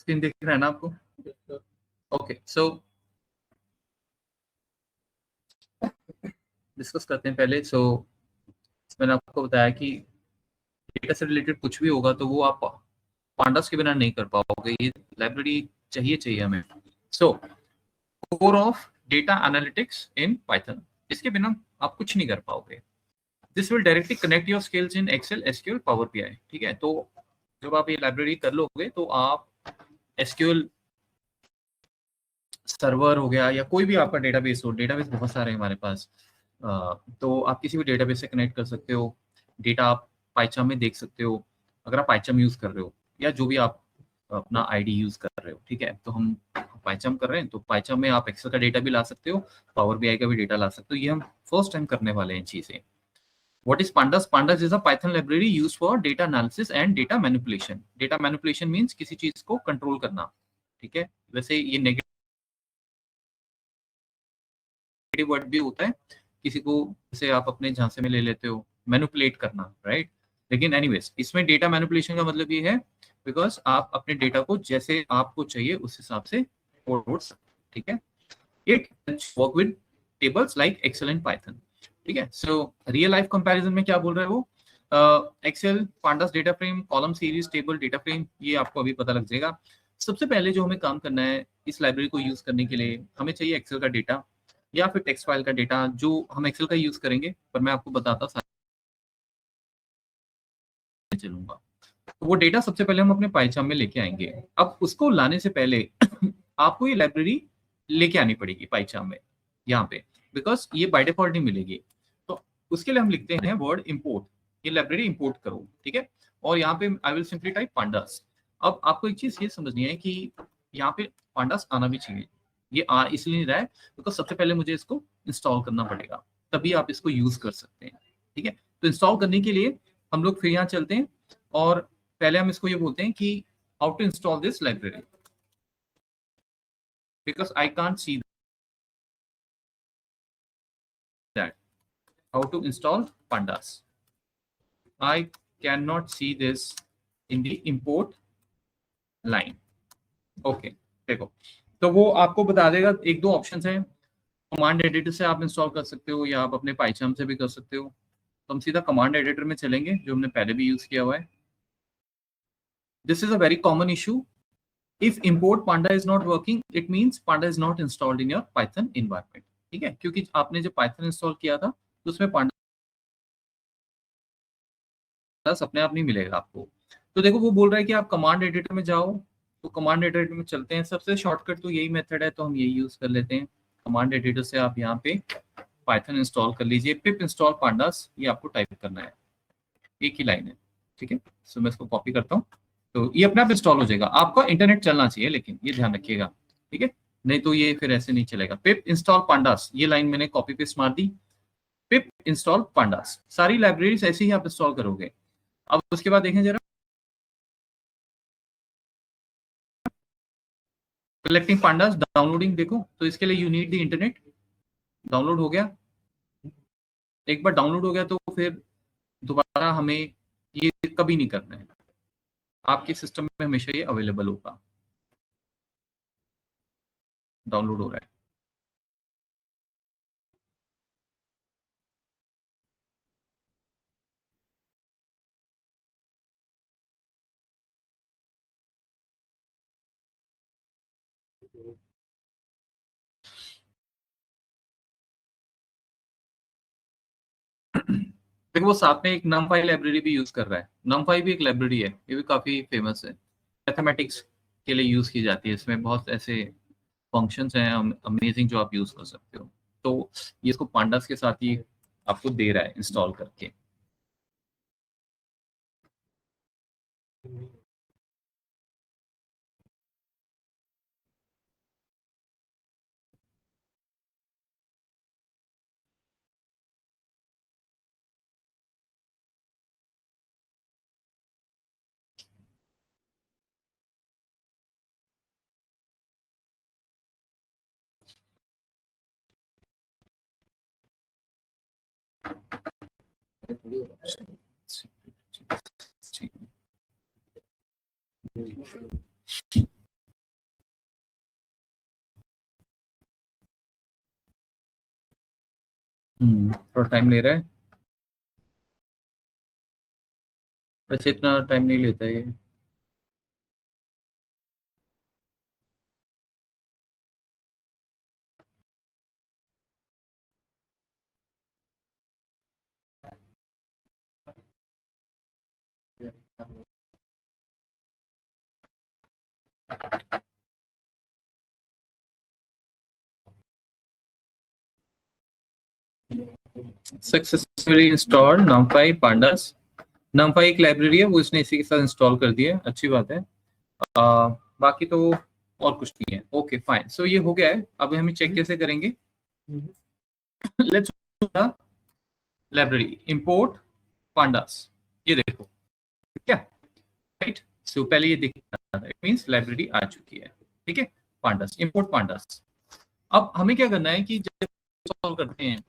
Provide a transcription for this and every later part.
Screen दिख रहा है ना आपको? ओके, सो डिस्कस करते हैं पहले। सो मैंने आपको बताया कि डेटा से रिलेटेड कुछ भी होगा तो वो आप पांडास के बिना नहीं कर पाओगे, ये लाइब्रेरी चाहिए चाहिए हमें। So core of data analytics in Python, इसके बिना आप कुछ नहीं कर पाओगे। This will directly connect your skills in Excel, SQL, Power BI. ठीक है, तो जब आप ये लाइब्रेरी कर लोगे तो आप एसक्यूएल सर्वर हो गया या कोई भी आपका डेटाबेस हो, डेटाबेस बहुत सारे हैं हमारे पास, तो आप किसी भी डेटाबेस से कनेक्ट कर सकते हो। डेटा आप पाइचाम में देख सकते हो अगर आप पाइचाम यूज कर रहे हो, या जो भी आप अपना आईडी यूज कर रहे हो। ठीक है, तो हम पाइचाम कर रहे हैं तो पाइचाम में आप एक्सेल का डेटा भी ला सकते हो, पावर बीआई का भी डेटा ला सकते हो। ये हम फर्स्ट टाइम करने वाले हैं चीजें। What is pandas? Pandas is a Python library used for data analysis and data manipulation. Data manipulation means किसी चीज को कंट्रोल करना। ठीक है, वैसे ये नेगेटिव वर्ड भी होता है, किसी को जैसे आप अपने झांसे में ले लेते हो, मैनिपुलेट करना, राइट। लेकिन एनीवेज इसमें डेटा मैनिपुलेशन का मतलब ये है बिकॉज आप अपने डेटा को जैसे आपको चाहिए उस हिसाब से कोड सकते। ठीक है, it work with tables like Excel and Python. ठीक है, सो रियल लाइफ कंपैरिजन में क्या बोल रहे हो, Excel, pandas data frame, column series, table, data frame, ये आपको अभी पता लग जाएगा। सबसे पहले जो हमें काम करना है इस लाइब्रेरी को यूज करने के लिए, हमें चाहिए एक्सेल का डेटा या फिर टेक्स्ट फाइल का डेटा। जो हम एक्सेल का यूज करेंगे, पर मैं आपको बताता चलूंगा। तो वो डेटा सबसे पहले हम अपने पाइचाम में लेके आएंगे। अब उसको लाने से पहले आपको ये लाइब्रेरी लेके आनी पड़ेगी पाइचाम में यहाँ पे, बिकॉज ये बाय डिफॉल्ट नहीं मिलेगी। तो उसके लिए हम लिखते हैं वर्ड इंपोर्ट, ये लाइब्रेरी इंपोर्ट करो। ठीक है, और यहाँ पे I will simply type pandas. अब आपको एक चीज ये समझनी है कि यहाँ पे पांडास आना भी चाहिए। ये आ इसलिए नहीं रहा है बिकॉज सबसे पहले मुझे इसको इंस्टॉल करना पड़ेगा, तभी आप इसको यूज कर सकते हैं। ठीक है, तो इंस्टॉल करने के लिए हम लोग फिर यहाँ चलते हैं और पहले हम इसको ये बोलते हैं कि how to install this library, because I can't see that how to install pandas. I cannot see this in the import line. Okay, देखो, तो वो आपको बता देगा एक दो ऑप्शन हैं। कमांड एडिटर से आप इंस्टॉल कर सकते हो या आप अपने पाइचाम से भी कर सकते हो। तो हम सीधा कमांड एडिटर में चलेंगे जो हमने पहले भी यूज किया हुआ है। This is a very common issue. If import panda is not working, it means panda is not installed in your python environment. ठीक है, क्योंकि आपने जब पाइथन इंस्टॉल किया था तो उसमें पांडास अपने आप नहीं मिलेगा आपको। तो देखो वो बोल रहा है कि आप कमांड एडिटर में जाओ, तो कमांड एडिटर में चलते हैं। सबसे शॉर्टकट तो यही मेथड है, तो हम यही यूज कर लेते हैं। कमांड एडिटर से आप यहाँ पे पाइथन इंस्टॉल कर लीजिए, पिप इंस्टॉल पांडास, ये आपको टाइप करना है, एक ही लाइन है। ठीक है, सो मैं इसको कॉपी करता हूँ, तो ये अपने आप इंस्टॉल हो जाएगा। आपका इंटरनेट चलना चाहिए लेकिन ये ध्यान रखिएगा। ठीक है, नहीं तो ये फिर ऐसे नहीं चलेगा। पिप इंस्टॉल पांडास, ये लाइन मैंने कॉपी पेस्ट मार दी। पिप इंस्टॉल पांडास, सारी लाइब्रेरीज ऐसे ही आप इंस्टॉल करोगे। अब उसके बाद देखें जरा, कलेक्टिंग पांडास, डाउनलोडिंग, देखो तो इसके लिए you need the internet. Download हो गया, एक बार डाउनलोड हो गया तो फिर दोबारा हमें ये कभी नहीं करना है, आपके सिस्टम में हमेशा ये अवेलेबल होगा। डाउनलोड हो रहा है। देखो वो साथ में एक numpy लाइब्रेरी भी यूज कर रहा है। numpy भी एक लाइब्रेरी है, ये भी काफी फेमस है, मैथमेटिक्स के लिए यूज की जाती है। इसमें बहुत ऐसे फंक्शंस हैं अमेजिंग जो आप यूज कर सकते हो। तो ये इसको पांडास के साथ ही आपको दे रहा है इंस्टॉल करके। थोड़ा टाइम ले रहा है, वैसे इतना टाइम नहीं लेता है ये। Successfully install numpy pandas। numpy एक लाइब्रेरी है, वो इसने इसी के साथ इंस्टॉल कर दी है, अच्छी बात है। बाकी तो और कुछ नहीं है। ओके फाइन, सो ये हो गया है। अब हम चेक कैसे करेंगे? लेट्स लाइब्रेरी इंपोर्ट pandas, ये देखो, ठीक है, राइट। सो पहले ये दिखता है, इट मींस लाइब्रेरी आ चुकी है, ठीक है। pandas, import pandas। अब हमें क्या करना है कि जब इंस्टॉल करते हैं,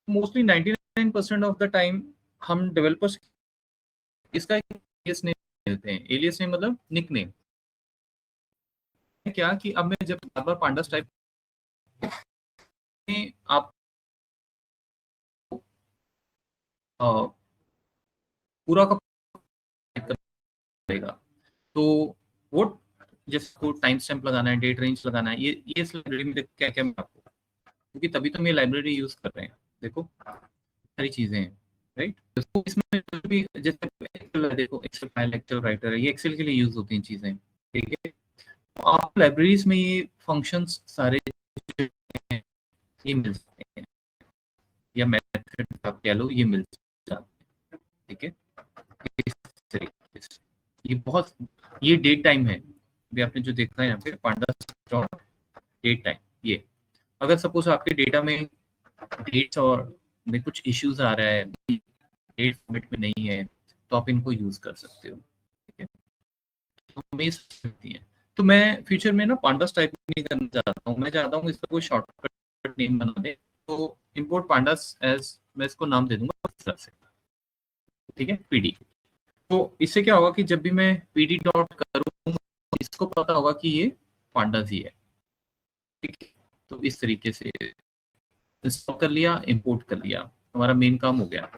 मोस्टली 99% ऑफ द टाइम हम डेवलपर्स इसका एक एलियस नेम देते हैं। एलियस नेम मतलब निक नेम। क्या कि अब मैं जब बार बार pandas टाइप में आप पूरा का करेगा, तो वो जिसको टाइम स्टैम्प लगाना है, डेट रेंज लगाना है, ये इस लाइब्रेरी में क्या क्या मैं आपको, क्योंकि तभी तो मैं लाइब्रेरी यूज कर रहे हैं। देखो सारी चीजें हैं, राइट। तो इसमें भी जैसे एक्सेल, देखो एक्सेल फाइल एक्सेल राइटर है, ये एक्सेल के लिए यूज होती हैं चीजें, ठीक है। तो आप लाइब्रेरीज में ये फंक्शंस सारे हैं, ये मिल सकते हैं, या मेथड आप कह लो, ये मिल जाते हैं, ठीक है। इस तरीके से ये बहुत, ये डेट टाइम है, भी आपने जो देखा है यहाँ पे pandas डॉट डेट टाइम। ये अगर सपोज आपके डेटा में डेट्स और में कुछ इश्यूज आ रहा है, डेट फॉर्मेट में नहीं है, तो आप इनको यूज कर सकते हो, ठीक है। तो हमें सकती है, तो मैं फ्यूचर में ना pandas टाइप नहीं करना चाहता हूँ, मैं चाहता हूँ इसका कोई शॉर्टकट नेम बना दे। तो इंपोर्ट pandas एज, मैं इसको नाम दे दूंगा इस तरह से, ठीक है, पीडी। तो इससे क्या होगा कि जब भी मैं पीडी डॉट करूँ, इसको पता होगा कि ये pandas ही है, ठीक है। तो इस तरीके से इंस्टॉल कर लिया, इंपोर्ट कर लिया, हमारा मेन काम हो गया।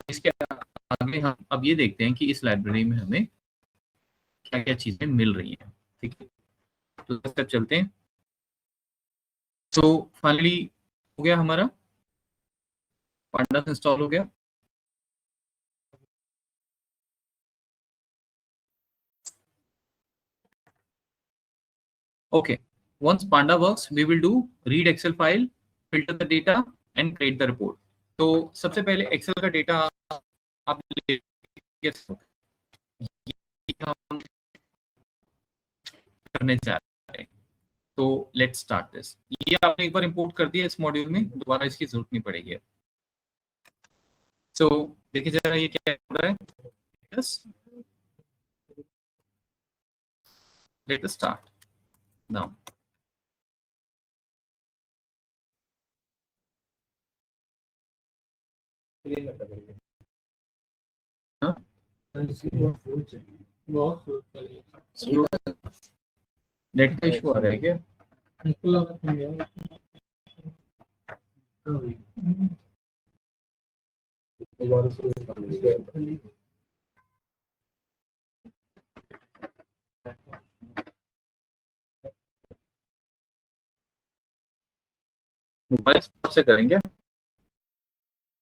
इसके आगे हम अब ये देखते हैं कि इस लाइब्रेरी में हमें क्या क्या चीजें मिल रही हैं, ठीक है। तो तब चलते हैं। तो फाइनली हो गया हमारा, pandas इंस्टॉल हो गया। Okay, once panda works, we will do read excel file, filter the data and create the report। तो सबसे पहले एक्सेल का डेटा आप लेके ये हम करने जा रहे हैं। तो लेट्स स्टार्ट दिस। ये आपने एक बार इंपोर्ट कर दिया इस मॉड्यूल में, दोबारा इसकी जरूरत नहीं पड़ेगी। सो देखिए जरा ये क्या हो रहा है। Yes, let us start now. Net का इशू आ रहा है क्या? मोबाइल से करेंगे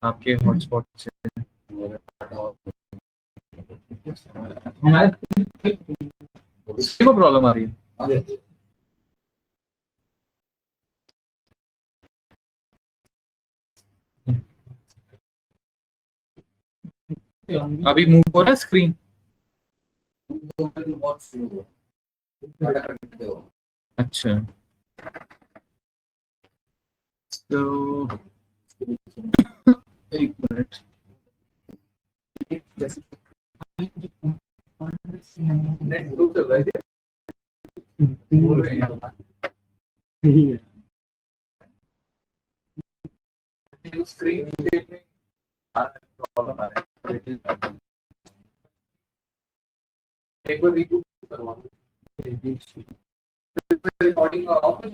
आपके हॉटस्पॉट से? इसको प्रॉब्लम आ रही है? अभी मूव हो रहा है स्क्रीन? अच्छा, तो एक मिनट। स्क्रीन प्रॉब्लम आ रहा है, एक बार रिबूट करवा दो। रिकॉर्डिंग ऑफ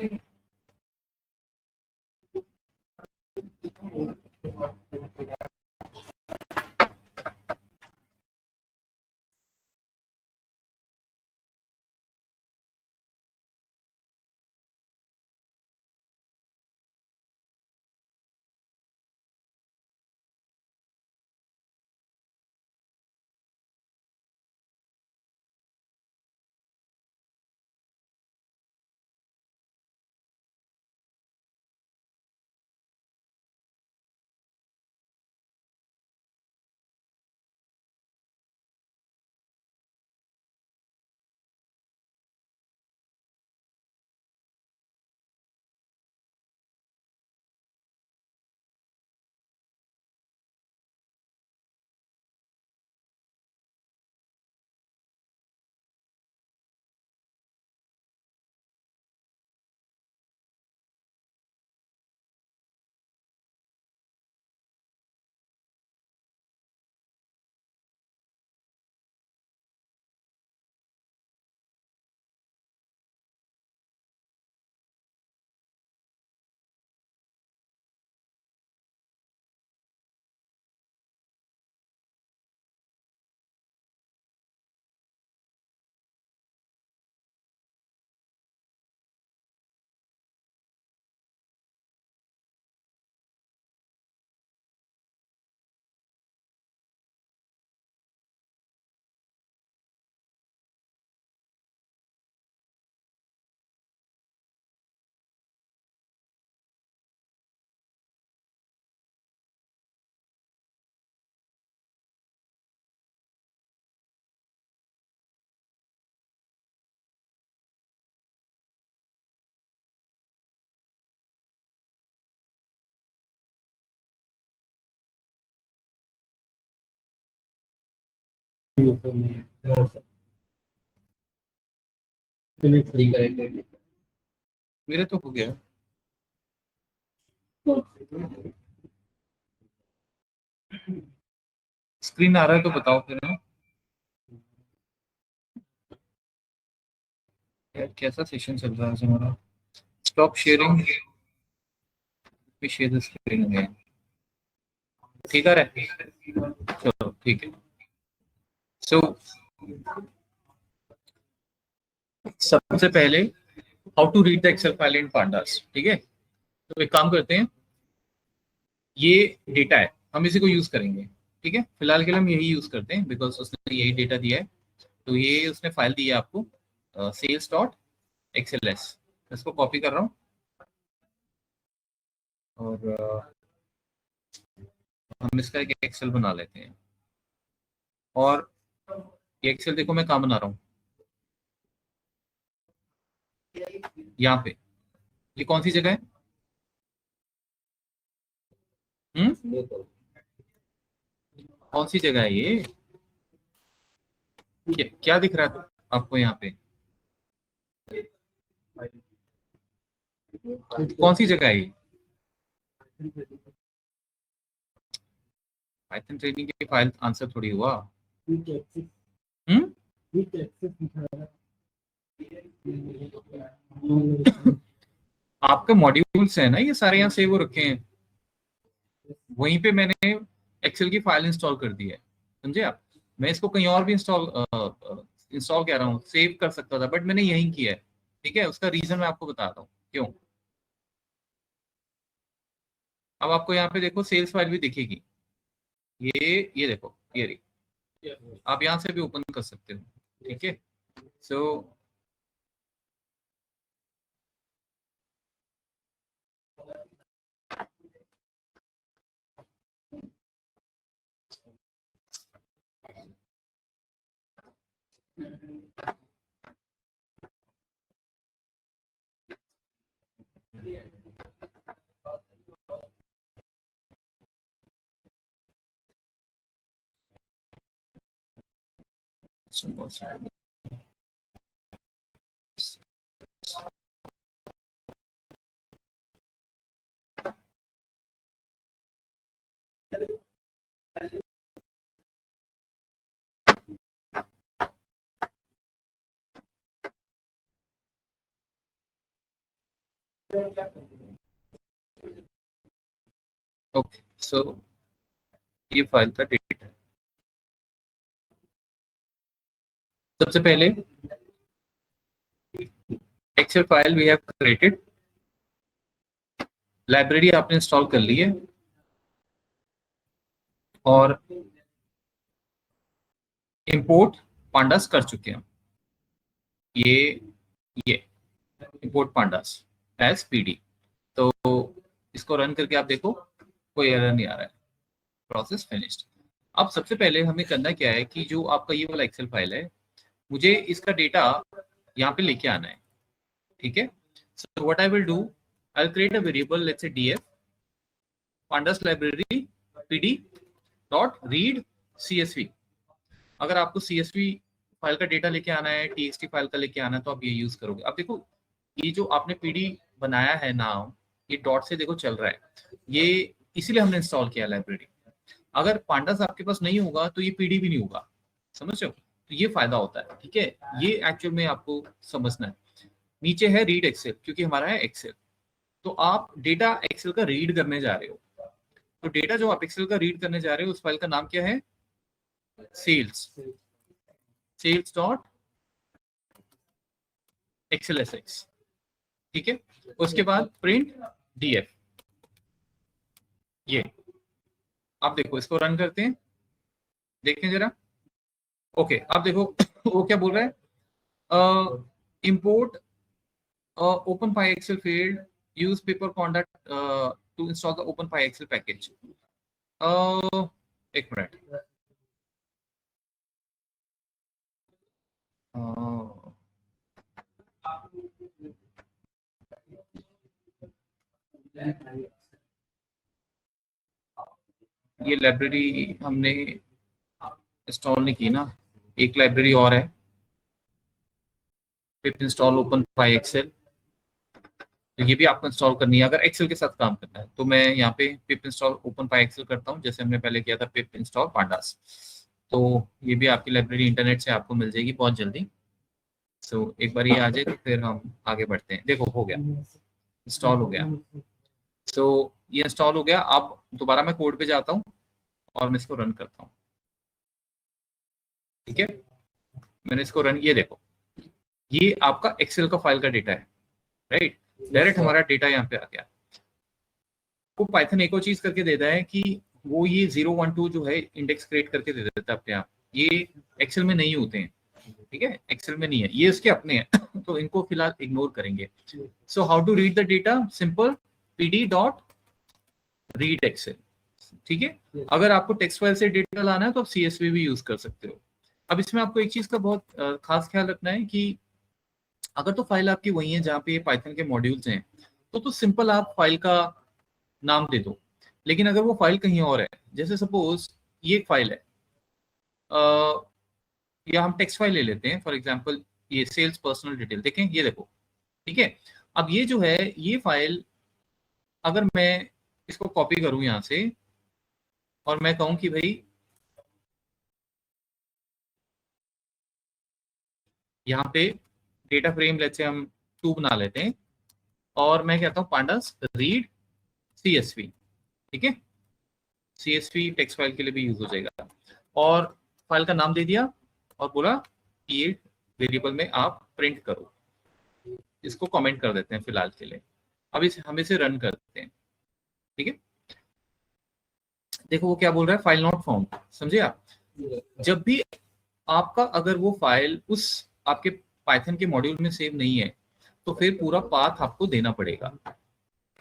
मेरे तो हो गया। स्क्रीन आ रहा है तो बताओ फिर ना यार, कैसा सेशन चल रहा है आज हमारा। Stop sharing, share the screen again. ठीक है, चलो ठीक है। सो सबसे पहले how to read the Excel file in pandas. ठीक है, तो एक काम करते हैं, ये डेटा है, हम इसी को यूज करेंगे। ठीक है, फिलहाल के लिए हम यही यूज करते हैं बिकॉज उसने यही डेटा दिया है। तो ये उसने फाइल दी है आपको, सेल्स डॉट एक्सएलएस। इसको कॉपी कर रहा हूँ और हम इसका एक एक्सेल बना लेते हैं। और ये एक्सेल देखो मैं कहाँ बना रहा हूँ, यहाँ पे। ये कौन सी जगह है? हम्म, कौन सी जगह है ये? क्या दिख रहा है आपको यहाँ पे? कौन सी जगह है ये? पाइथन ट्रेनिंग की फाइल आंसर थोड़ी हुआ। हम्म, आपका मॉड्यूल्स है ना ये सारे, यहाँ सेव हो रखे हैं। वहीं पे मैंने एक्सेल की फाइल इंस्टॉल कर दी है, समझे आप? मैं इसको कहीं और भी इंस्टॉल कह रहा हूँ, सेव कर सकता था बट मैंने यहीं किया है। ठीक है, उसका रीजन मैं आपको बताता हूँ क्यों। अब आपको यहाँ पे देखो सेल्स फाइल भी दिखेगी। ये देखो, ये रही। आप यहाँ से भी ओपन कर सकते हो। ठीक है, सो ओके। सो ये फाइल का डेटा है। सबसे पहले Excel file we have created, library आपने इंस्टॉल कर ली है और इंपोर्ट पांडास कर चुके हैं। ये इंपोर्ट पांडास एज पीडी, तो इसको रन करके आप देखो कोई एरर नहीं आ रहा है, प्रोसेस फिनिश्ड। अब सबसे पहले हमें करना क्या है कि जो आपका ये वाला एक्सेल फाइल है, मुझे इसका डेटा यहाँ पे लेके आना है, ठीक है। So what I will do, I will create a variable, let's say DF pandas library PD dot read CSV. अगर आपको सीएसवी फाइल का डेटा लेके आना है, टीएक्सटी फाइल का लेके आना है, तो आप ये यूज करोगे। अब देखो ये जो आपने पीडी बनाया है नाउ, ये डॉट से देखो चल रहा है, ये इसीलिए हमने इंस्टॉल किया लाइब्रेरी। अगर पांडास आपके पास नहीं होगा तो ये पीडी भी नहीं होगा, समझ रहे हो? तो ये फायदा होता है, ठीक है। ये एक्चुअल में आपको समझना है। नीचे है रीड एक्सेल, क्योंकि हमारा है एक्सेल, तो आप डेटा एक्सेल का रीड करने जा रहे हो। तो डेटा जो आप एक्सेल का रीड करने जा रहे हो, उस फाइल का नाम क्या है? Sales, sales dot Excel SX, ठीक है। उसके बाद प्रिंट डीएफ, ये आप देखो, इसको रन करते हैं, देखें जरा। ओके, अब देखो वो क्या बोल रहा है, import open py Excel field, use paper conduct to install the open py Excel package. एक मिनट, ये लाइब्रेरी हमने इंस्टॉल नहीं की ना, एक लाइब्रेरी और है, pip install open py Excel, तो ये भी आपको इंस्टॉल करनी है अगर एक्सेल के साथ काम करना है। तो मैं यहाँ पे पिप इंस्टॉल ओपन पाई एक्सेल करता हूँ, जैसे हमने पहले किया था पिप इंस्टॉल पांडास। तो ये भी आपकी लाइब्रेरी इंटरनेट से आपको मिल जाएगी बहुत जल्दी। सो एक बार ये आ जाए तो फिर हम आगे बढ़ते हैं। देखो हो गया, इंस्टॉल हो गया। सो ये इंस्टॉल हो गया। अब दोबारा मैं कोड पे जाता हूँ और मैं इसको रन करता हूँ, ठीक है। मैंने इसको रन, ये देखो ये आपका एक्सेल का फाइल का डेटा है, राइट। डायरेक्ट हमारा डेटा यहाँ पे आ गया। वो पाइथन एक और चीज करके देता है कि वो ये 012 जो है इंडेक्स क्रिएट करके दे देता है अपने आप। ये एक्सेल में नहीं होते हैं, ठीक है, एक्सेल में नहीं है, ये इसके अपने हैं तो इनको फिलहाल इग्नोर करेंगे। So how to read the data, simple PD dot read Excel, ठीक है। अगर आपको टेक्स्ट फाइल से डेटा लाना है तो आप सीएसवी भी यूज कर सकते हो। अब इसमें आपको एक चीज का बहुत खास ख्याल रखना है कि अगर तो फाइल आपकी वही है जहाँ पे पाइथन के मॉड्यूल्स हैं, तो सिंपल आप फाइल का नाम दे दो। लेकिन अगर वो फाइल कहीं और है, जैसे सपोज ये एक फाइल है, या हम टेक्स्ट फाइल ले लेते हैं फॉर एग्जांपल, ये सेल्स पर्सनल डिटेल, देखें ये देखो, ठीक है। अब ये जो है ये फाइल, अगर मैं इसको कॉपी करूं यहाँ से और मैं कहूं कि भाई यहाँ पे डेटा फ्रेम लेते हम 2 बना लेते हैं, और मैं कहता हूँ पांडास रीड सीएसवी, ठीक है। सीएसवी टेक्स्ट फाइल के लिए भी यूज हो जाएगा। और फाइल का नाम दे दिया और बोला कि ये वेरिएबल में आप प्रिंट करो। इसको कमेंट कर देते हैं फिलहाल के लिए। अब हम इसे रन करते हैं, ठीक है। देखो वो क्या बोल रहा है, फाइल नॉट फाउंड, समझे आप? जब भी आपका अगर वो फाइल उस आपके पाइथन के मॉड्यूल में सेव नहीं है, तो फिर पूरा पाथ आपको देना पड़ेगा,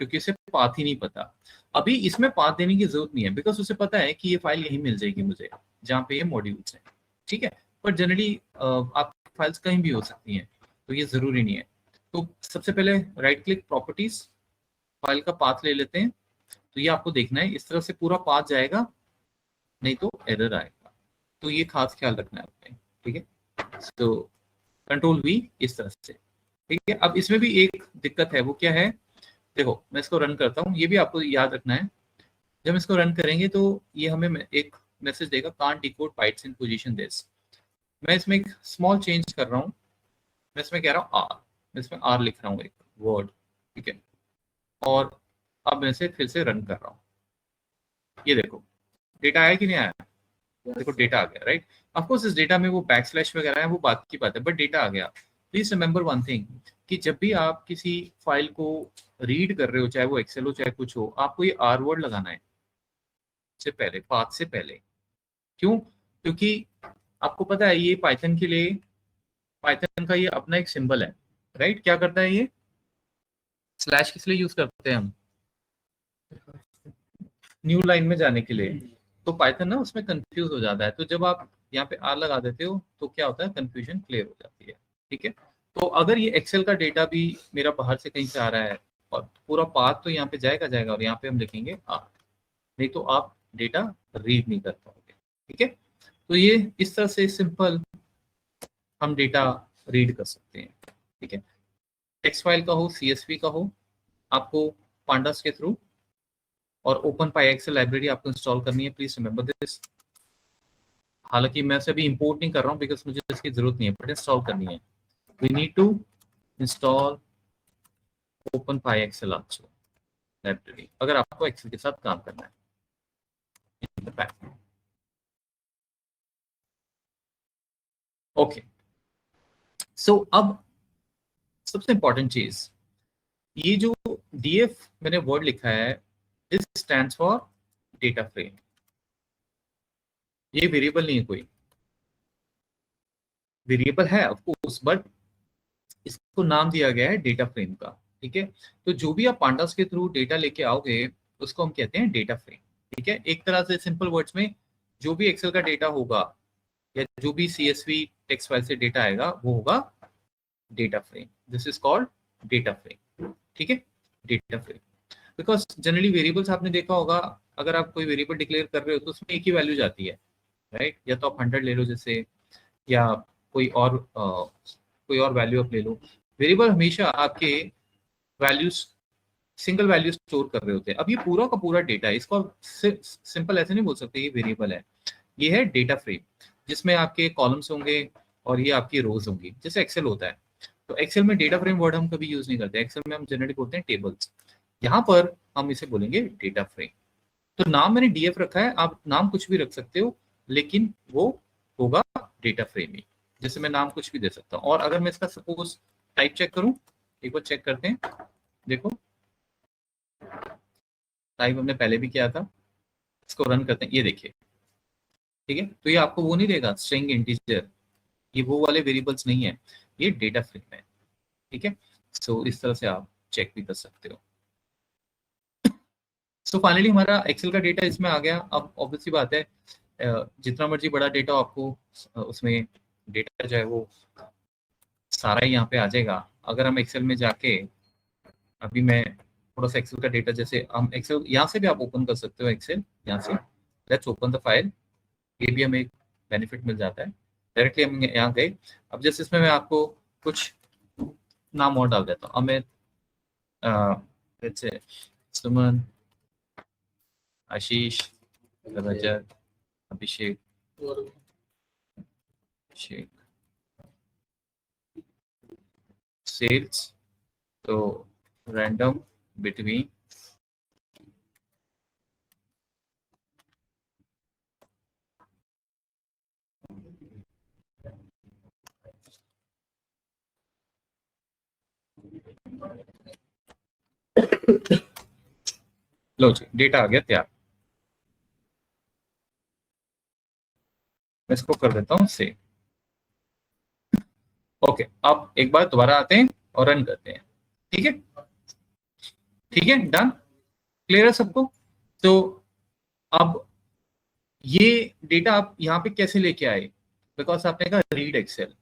क्योंकि इसे पाथ ही नहीं पता। अभी इसमें पाथ देने की जरूरत नहीं है, बिकॉज उसे पता है कि ये फाइल यहीं मिल जाएगी मुझे जहाँ पे ये मॉड्यूल्स हैं, ठीक है। पर जनरली आप फाइल्स कहीं भी हो सकती हैं, तो ये जरूरी नहीं है। तो सबसे पहले राइट क्लिक प्रॉपर्टीज, फाइल का पाथ ले लेते हैं। तो ये आपको देखना है, इस तरह से पूरा पाथ जाएगा, नहीं तो एरर आएगा। तो ये खास ख्याल रखना है आपने, ठीक है। तो कंट्रोल वी इस तरह से, ठीक है। अब इसमें भी एक दिक्कत है, वो क्या है, देखो मैं इसको रन करता हूँ, ये भी आपको याद रखना है। जब हम इसको रन करेंगे तो ये हमें एक मैसेज देगा, can't decode bytes in position this. मैं इसमें एक स्मॉल चेंज कर रहा हूँ, मैं इसमें कह रहा हूँ आर, मैं इसमें आर लिख रहा हूँ एक वर्ड, ठीक है। और अब मैं इसे फिर से रन कर रहा हूँ, ये देखो डेटा आया कि नहीं आया, देखो डेटा आ गया, राइट। ऑफ कोर्स इस डेटा में वो बैकस्लैश वगैरह है, वो बात की बात है, बट डेटा आ गया। प्लीज रिमेंबर वन थिंग कि जब भी आप किसी फाइल को रीड कर रहे हो, चाहे वो एक्सेल हो चाहे कुछ हो, आपको ये आर वर्ड लगाना है से पहले, पाथ से पहले। क्यों? क्योंकि आपको पता है ये पाइथन के लिए, पाइथन का ये अपना एक सिंबल है, राइट। क्या करता है ये? स्लैश किस लिए यूज करते हैं हम? न्यू लाइन में जाने के लिए। तो पाइथन ना उसमें कंफ्यूज हो जाता है, तो जब आप यहाँ पे आर लगा देते हो तो क्या होता है, कंफ्यूजन क्लियर हो जाती है। ठीक है, तो अगर ये एक्सेल का डेटा भी मेरा बाहर से कहीं से आ रहा है और पूरा पाथ तो यहाँ पे जाएगा जाएगा, और यहाँ पे हम लिखेंगे आर, नहीं तो आप डेटा रीड नहीं कर पाओगे। ठीक है, तो ये इस तरह से सिंपल हम डेटा रीड कर सकते हैं। ठीक है, टेक्स्ट फाइल का हो, सीएसवी का हो, आपको पांडास के थ्रू और ओपन पाई एक्सेल लाइब्रेरी आपको इंस्टॉल करनी है, प्लीज रिमेंबर दिस। हालांकि मैं इसे अभी इंपोर्ट नहीं कर रहा हूँ बिकॉज मुझे इसकी जरूरत नहीं है, बट इंस्टॉल करनी है। We need to install open py Excel also library, अगर आपको एक्सेल के साथ काम करना है। ओके, सो अब सबसे इंपॉर्टेंट चीज, ये जो डीएफ मैंने वर्ड लिखा है, this stands for data frame. ये वेरिएबल नहीं है, कोई वेरिएबल है ऑफ कोर्स, बट इसको नाम दिया गया है डेटा फ्रेम का। ठीक है, तो जो भी आप पांडास के थ्रू डेटा लेके आओगे उसको हम कहते हैं डेटा फ्रेम। ठीक है, एक तरह से सिंपल वर्ड्स में जो भी एक्सेल का डेटा होगा या जो भी सीएसवी टेक्स्ट फाइल से डेटा आएगा वो होगा data frame. This is called data frame. ठीक है, data frame, because generally variables आपने देखा होगा, अगर आप कोई वेरिएबल डिक्लेयर कर रहे हो तो उसमें एक ही वैल्यू जाती है, राइट। या तो आप 100 ले लो जैसे, या कोई और वैल्यू आप ले लो। वेरिएबल हमेशा आपके वैल्यूज, सिंगल वैल्यू स्टोर कर रहे होते हैं। अब ये पूरा का पूरा डेटा है, इसको सिंपल ऐसे नहीं बोल सकते ये वेरिएबल है, ये है डेटा फ्रेम, जिसमें आपके कॉलम्स होंगे और ये आपकी रोज होंगी, जैसे एक्सेल होता है। तो एक्सेल में डेटा फ्रेम वर्ड हम कभी यूज नहीं करते, एक्सेल में हम जनरली बोलते हैं टेबल्स। यहाँ पर हम इसे बोलेंगे डेटा फ्रेम। तो नाम मैंने डीएफ रखा है, आप नाम कुछ भी रख सकते हो, लेकिन वो होगा डेटा फ्रेम ही। जैसे मैं नाम कुछ भी दे सकता हूँ, और अगर मैं इसका सपोज टाइप चेक करूं, एक बार चेक करते हैं, देखो टाइप हमने पहले भी किया था, इसको रन करते हैं, ये देखिए। ठीक है, तो ये आपको वो नहीं देगा स्ट्रिंग इंटीजर, ये वो वाले वेरिएबल्स नहीं है, ये डेटा फ्रेम है। ठीक है, सो इस तरह से आप चेक भी कर सकते हो। सो फाइनली हमारा एक्सेल का डेटा इसमें आ गया। अब ऑब्वियसली बात है, जितना मर्जी बड़ा डेटा आपको उसमें डेटा जो है वो सारा ही यहाँ पे आ जाएगा। अगर हम एक्सेल में जाके, अभी मैं थोड़ा सा एक्सेल का डेटा, जैसे हम एक्सेल यहाँ से भी आप ओपन कर सकते हो, एक्सेल यहाँ से, लेट्स ओपन द फाइल, ये भी हमें एक बेनिफिट मिल जाता है। डायरेक्टली हम यहाँ गए, अब जैसे इसमें मैं आपको कुछ नाम और डाल देता हूँ, अमित, जैसे सुमन, आशीष, रजत, अभिषेक, अभिषेक, सेल्स, तो रैंडम बिटवीन, लो जी डेटा आ गया तैयार। मैं इसको कर देता हूँ सेव। ओके, अब एक बार दोबारा आते हैं और रन करते हैं। ठीक है, ठीक है, डन, क्लियर है सबको? तो अब ये डेटा आप यहाँ पे कैसे लेके आए? बिकॉज आपने कहा रीड एक्सेल,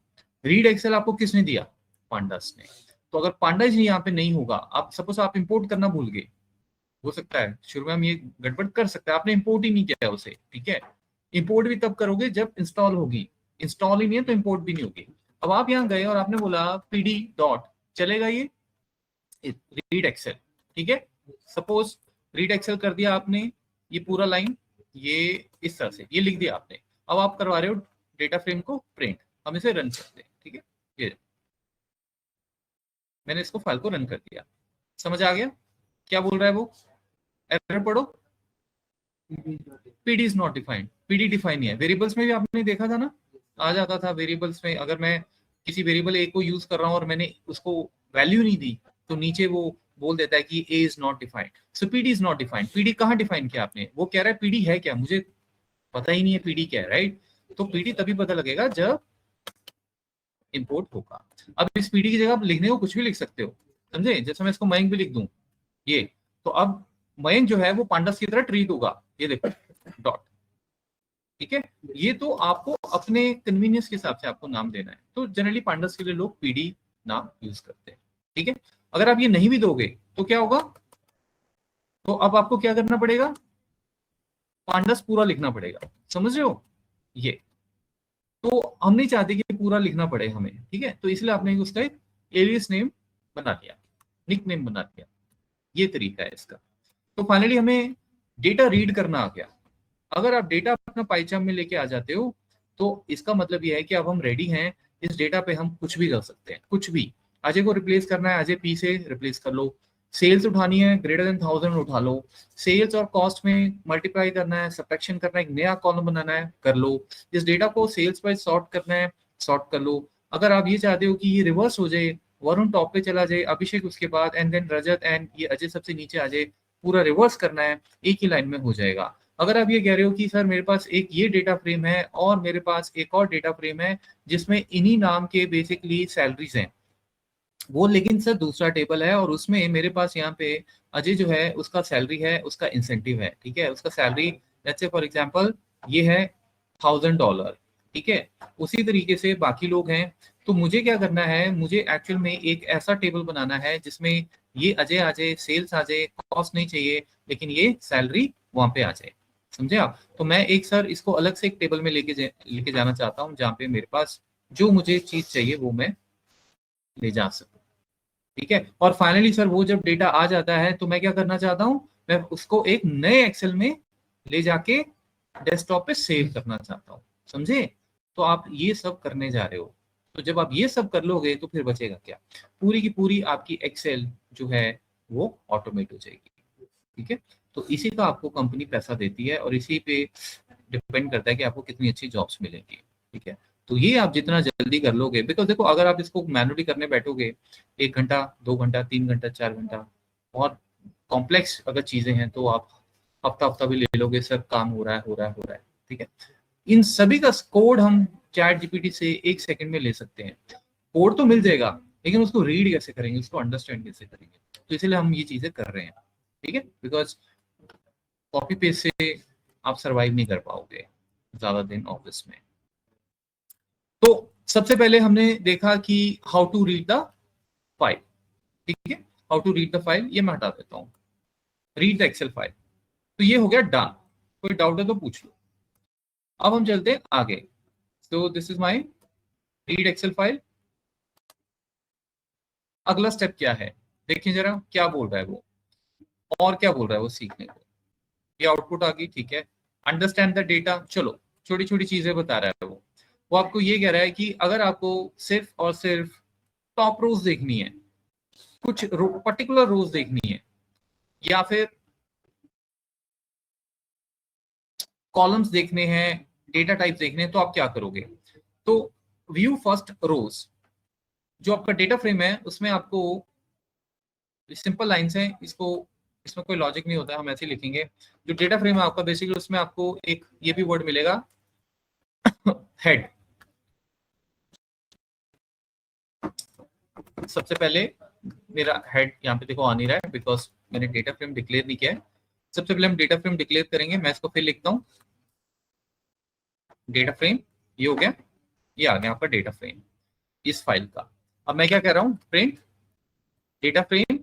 रीड एक्सेल आपको किसने दिया? पांडास ने। तो अगर पांडास जी यहाँ पे नहीं होगा, आप सपोज आप इंपोर्ट करना भूल गए, हो सकता है शुरू में हम ये गड़बड़ कर सकते हैं, आपने इंपोर्ट ही नहीं किया उसे। ठीक है, इंपोर्ट भी तब करोगे जब इंस्टॉल होगी, इंस्टॉल ही नहीं है तो इंपोर्ट भी नहीं होगी। अब आप यहाँ गए और आपने बोला पीडी डॉट, चलेगा ये रीड एक्सेल? ठीक है, सपोज रीड एक्सेल कर दिया आपने, ये पूरा लाइन, ये इस तरह से ये लिख दिया आपने। अब आप करवा रहे हो डेटा फ्रेम को प्रिंट, हम इसे रन करते हैं। ठीक है, ये मैंने इसको फाइल को रन कर दिया, समझ आ गया क्या बोल रहा है वो? एरर पढ़ो, PD is not defined, PD define नहीं है। वेरिएबल्स में भी आपने देखा था ना, आ जाता था वेरिएबल्स में, अगर मैं किसी वेरिएबल ए को यूज कर रहा हूँ और मैंने उसको वैल्यू नहीं दी तो नीचे वो बोल देता है कि A is not defined. So PD is not defined. PD कहाँ डिफाइन किया आपने? वो कह रहा है पीडी है क्या, मुझे पता ही नहीं है पीडी क्या है, राइट? तो पीडी तभी पता लगेगा जब इंपोर्ट होगा। अब इस पीडी की जगह आप लिखने को कुछ भी लिख सकते हो, समझे? जैसे मैं इसको मयंक भी लिख दूं ये, तो अब मयंक जो है वो पांडस की तरह ट्रीट होगा, ये देखो डॉट, ठीक है? ये तो आपको अपने कन्वीनियंस के हिसाब से आपको नाम देना है। तो जनरली पांडस के लिए लोग पीडी नाम यूज करते हैं, ठीक है? अगर आप ये नहीं भी दोगे तो क्या होगा? तो अब आपको क्या करना पड़ेगा? पांडस पूरा लिखना पड़ेगा, समझ रहे हो? ये तो हम नहीं चाहते कि पूरा लिखना पड़े हमें, ठीक है? तो इसलिए आपने उसका एक एलियस नेम बना दिया, निक नेम बना दिया, ये तरीका है इसका। तो फाइनली हमें डेटा रीड करना आ गया। अगर आप डेटा अपना पाइचार्ट में लेके आ जाते हो तो इसका मतलब ये है कि अब हम रेडी हैं, इस डेटा पे हम कुछ भी कर सकते हैं, कुछ भी। अजय को रिप्लेस करना है, अजय पी से रिप्लेस कर लो। सेल्स उठानी है, ग्रेटर देन 1000 उठा लो। सेल्स और कॉस्ट में मल्टीप्लाई करना है, सबट्रैक्शन करना है, एक नया कॉलम बनाना है, कर लो। इस डेटा को सेल्स वाइज सॉर्ट करना है, सॉर्ट कर लो। अगर आप ये चाहते हो कि ये रिवर्स हो जाए, वरुण टॉप पे चला जाए, अभिषेक उसके बाद, एंड देन रजत, एंड ये अजय सबसे नीचे आ जाए, पूरा रिवर्स करना है, एक ही लाइन में हो जाएगा। अगर आप ये कह रहे हो कि सर मेरे पास एक ये डेटा फ्रेम है और मेरे पास एक और डेटा फ्रेम है जिसमें इन्हीं नाम के बेसिकली सैलरीज हैं, वो लेकिन सर दूसरा टेबल है और उसमें मेरे पास यहाँ पे अजय जो है उसका सैलरी है, उसका इंसेंटिव है, ठीक है? उसका salary let's say for example ये है $1000, ठीक है? उसी तरीके से बाकी लोग हैं। तो मुझे क्या करना है, मुझे एक्चुअल में एक ऐसा टेबल बनाना है जिसमें ये अजय आ जाए, सेल्स आ जाए, कॉस्ट नहीं चाहिए, लेकिन ये सैलरी वहां पे आ जाए, समझे आप? तो मैं एक सर इसको अलग से एक टेबल में लेके जाना चाहता हूँ जहाँ पे मेरे पास जो मुझे चीज चाहिए वो मैं ले जा सकूँ, ठीक है? और फाइनली सर वो जब डेटा आ जाता है तो मैं क्या करना चाहता हूँ, मैं उसको एक नए एक्सेल में ले जाके डेस्कटॉप पे सेव करना चाहता हूँ, समझे? तो आप ये सब करने जा रहे हो। तो जब आप ये सब कर लोगे तो फिर बचेगा क्या? पूरी की पूरी आपकी एक्सेल जो है वो ऑटोमेट हो जाएगी, ठीक है? तो इसी का आपको कंपनी पैसा देती है और इसी पे डिपेंड करता है कि आपको कितनी अच्छी जॉब्स मिलेंगी, ठीक है? तो ये आप जितना जल्दी कर लोगे, बिकॉज देखो अगर आप इसको मैनुअली करने बैठोगे 1 घंटा, 2 घंटा, 3 घंटा, 4 घंटा, और कॉम्प्लेक्स अगर चीजें हैं तो आप हफ्ता हफ्ता भी ले लोगे, सर काम हो रहा है, हो रहा है, हो रहा है, ठीक है? इन सभी का कोड हम चैट जीपीटी से 1 सेकंड में ले सकते हैं। कोड तो मिल जाएगा लेकिन उसको रीड कैसे करेंगे, उसको अंडरस्टैंड कैसे करेंगे? तो इसलिए हम ये चीजें कर रहे हैं, ठीक है? बिकॉज कॉपी पेस्ट से आप सरवाइव नहीं कर पाओगे ज्यादा दिन ऑफिस में। तो सबसे पहले हमने देखा कि how to read the file, ठीक है? How to read the file, ये मैं हटा देता हूँ, रीड द एक्सेल फाइल। तो ये हो गया डन। कोई डाउट है तो पूछ लो। अब हम चलते हैं आगे। So this is my read Excel file. अगला स्टेप क्या है, देखिए जरा क्या बोल रहा है वो, और क्या बोल रहा है वो सीखने को। ये आउटपुट आ गई, ठीक है? अंडरस्टैंड द डेटा, चलो छोटी छोटी चीजें बता रहा है वो आपको ये कह रहा है कि अगर आपको सिर्फ और सिर्फ टॉप रोज देखनी है, कुछ पर्टिकुलर रोज देखनी है, या फिर कॉलम्स देखने हैं, डेटा टाइप देखने हैं, तो आप क्या करोगे? तो व्यू फर्स्ट रोज, जो आपका डेटा फ्रेम है उसमें आपको सिंपल लाइंस है, इसको इसमें कोई लॉजिक नहीं होता है, हम ऐसे ही लिखेंगे। जो डेटा फ्रेम है आपका बेसिकली उसमें आपको एक ये भी वर्ड मिलेगा हेड। सबसे पहले मेरा हेड यहाँ पे देखो आ नहीं रहा है बिकॉज मैंने डेटा फ्रेम डिक्लेयर नहीं किया है। सबसे पहले हम डेटा फ्रेम डिक्लेयर करेंगे, मैं इसको फिर लिखता हूँ डेटा फ्रेम, ये हो गया, ये आ गया आपका डेटा फ्रेम इस फाइल का। अब मैं क्या कह रहा हूँ, प्रिंट डेटा फ्रेम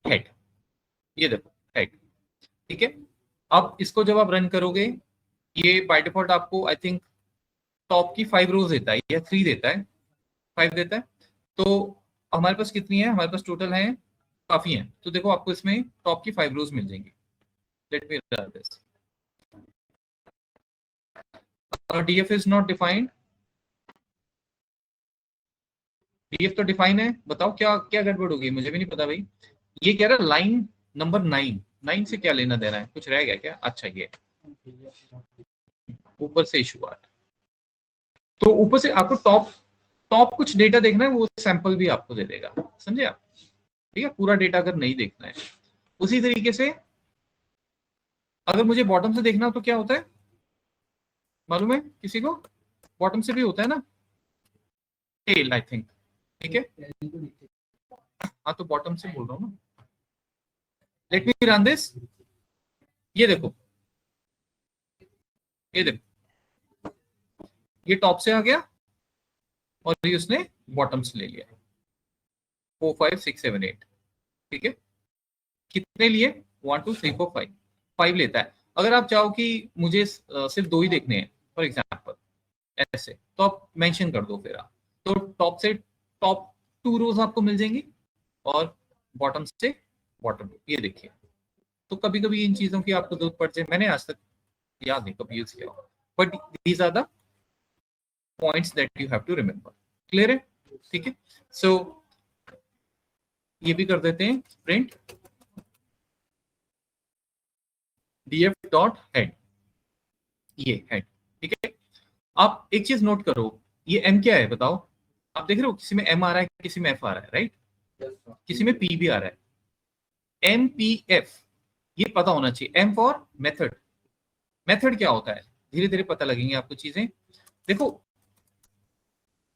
हेड, ये देखो हेड, ठीक है? अब इसको जब आप रन करोगे, ये बाय डिफॉल्ट आपको आई थिंक टॉप की 5 रोज देता है या 3 देता है, 5 देता है। तो हमारे पास कितनी है, हमारे पास टोटल है काफी है। तो देखो आपको इसमें टॉप की 5 रोज मिल जाएंगी। Let me run this. DF is not defined, DF तो डिफाइन है, बताओ क्या क्या गड़बड़ होगी, मुझे भी नहीं पता भाई। ये कह रहा है लाइन नंबर 9, 9 से क्या लेना देना है, कुछ रह गया क्या? अच्छा ये ऊपर से इशू आ रहा है, तो ऊपर से आपको टॉप टॉप कुछ डेटा देखना है, वो सैंपल भी आपको दे देगा, समझे आप? ठीक है, पूरा डेटा अगर नहीं देखना है। उसी तरीके से अगर मुझे बॉटम से देखना हो तो क्या होता है मालूम है किसी को? बॉटम से भी होता है ना, टेल आई थिंक, ठीक है। हाँ तो बॉटम से बोल रहा हूँ ना। लेट मी रन दिस, ये देखो, ये देखो, ये टॉप से आ गया और ये उसने बॉटम से ले लिया, 4 5 6 7 8, ठीक है। कितने लिए? 1 2 3 4 5, 5 लेता है। अगर आप चाहो कि मुझे सिर्फ 2 ही देखने हैं फॉर एग्जाम्पल ऐसे, तो आप मेंशन कर दो फिर आप, तो टॉप से टॉप 2 रोज आपको मिल जाएंगी और बॉटम से बॉटम, ये देखिए। तो कभी कभी इन चीजों की आपको जरूरत पड़ जाए, मैंने आज तक याद नहीं कभी यूज किया, but these are the points that you have to remember. Clear है? ठीक है, सो ये भी कर देते हैं प्रिंट df डॉट हेड, ये हेड, ठीक है। आप एक चीज नोट करो, ये m क्या है बताओ? आप देख रहे हो किसी में m आ रहा है, किसी में f आ रहा है, राइट? किसी में p भी आ रहा है, mpf, ये पता होना चाहिए। m फॉर मेथड, मेथड क्या होता है धीरे धीरे पता लगेंगे आपको चीजें। देखो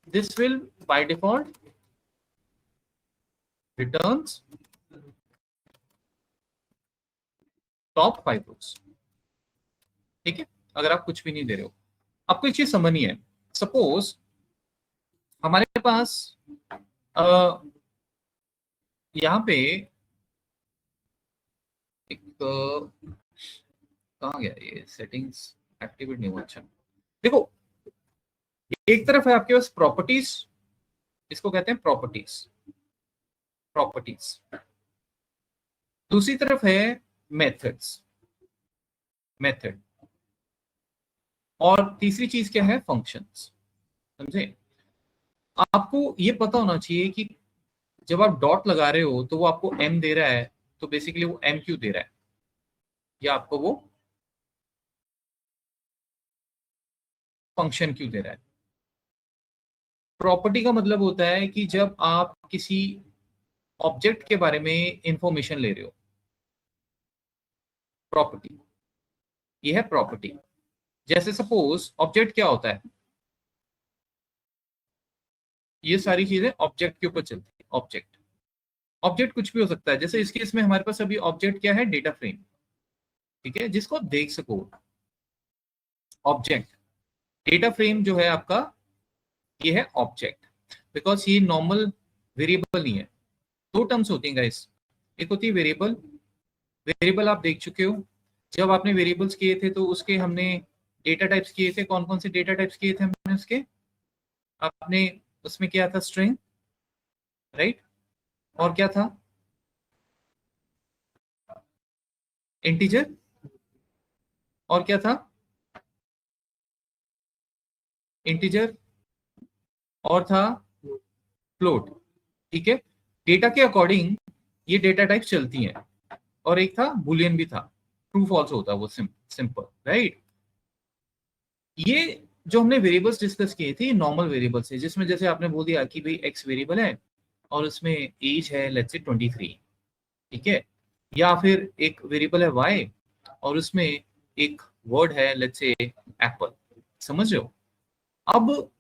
this will by default returns top 5 रोज, ठीक है, अगर आप कुछ भी नहीं दे रहे हो। आपको एक चीज समझनी है, सपोज हमारे पास यहाँ पे एक कहाँ गया ये सेटिंग्स, एक्टिवेट नहीं हुआ। अच्छा देखो, एक तरफ है आपके पास प्रॉपर्टीज, इसको कहते हैं प्रॉपर्टीज, प्रॉपर्टीज। दूसरी तरफ है मेथड्स, मेथड। और तीसरी चीज क्या है? फंक्शंस, समझे? आपको ये पता होना चाहिए कि जब आप डॉट लगा रहे हो तो वो आपको m दे रहा है, तो बेसिकली वो m क्यों दे रहा है, या आपको वो फंक्शन क्यों दे रहा है। प्रॉपर्टी का मतलब होता है कि जब आप किसी ऑब्जेक्ट के बारे में इंफॉर्मेशन ले रहे हो, प्रॉपर्टी, ये है प्रॉपर्टी। जैसे सपोज ऑब्जेक्ट क्या होता है, ये सारी चीजें ऑब्जेक्ट के ऊपर चलती है। ऑब्जेक्ट, ऑब्जेक्ट कुछ भी हो सकता है। जैसे इस केस में हमारे पास अभी ऑब्जेक्ट क्या है? डेटा फ्रेम, ठीक है, जिसको आप देख सको। ऑब्जेक्ट, डेटा फ्रेम जो है आपका, ये है ऑब्जेक्ट, बिकॉज ये नॉर्मल वेरिएबल नहीं है। दो टर्म्स होती हैं गाइस, एक होती है वेरिएबल, वेरिएबल आप देख चुके हो, जब आपने वेरिएबल्स किए थे तो उसके हमने डेटा टाइप्स किए थे। कौन कौन से डेटा टाइप्स किए थे हमने उसके? आपने उसमें क्या था? String, right? और क्या था? इंटीजर। और क्या था? इंटीजर। और था फ्लोट, ठीक है। डेटा के अकॉर्डिंग ये डेटा टाइप चलती हैं। और एक था बुलियन भी था, ट्रू फॉल्स होता है वो, सिंपल, राइट? ये जो हमने वेरिएबल्स डिस्कस किए थे नॉर्मल वेरिएबल्स है, जिसमें जैसे आपने बोल दिया कि भाई एक्स वेरिएबल है और उसमें एज है लेट्स से 23, ठीक है। या फिर एक वेरिएबल है वाई और उसमें एक वर्ड है लेट्स से एप्पल, समझ रहे हो? अब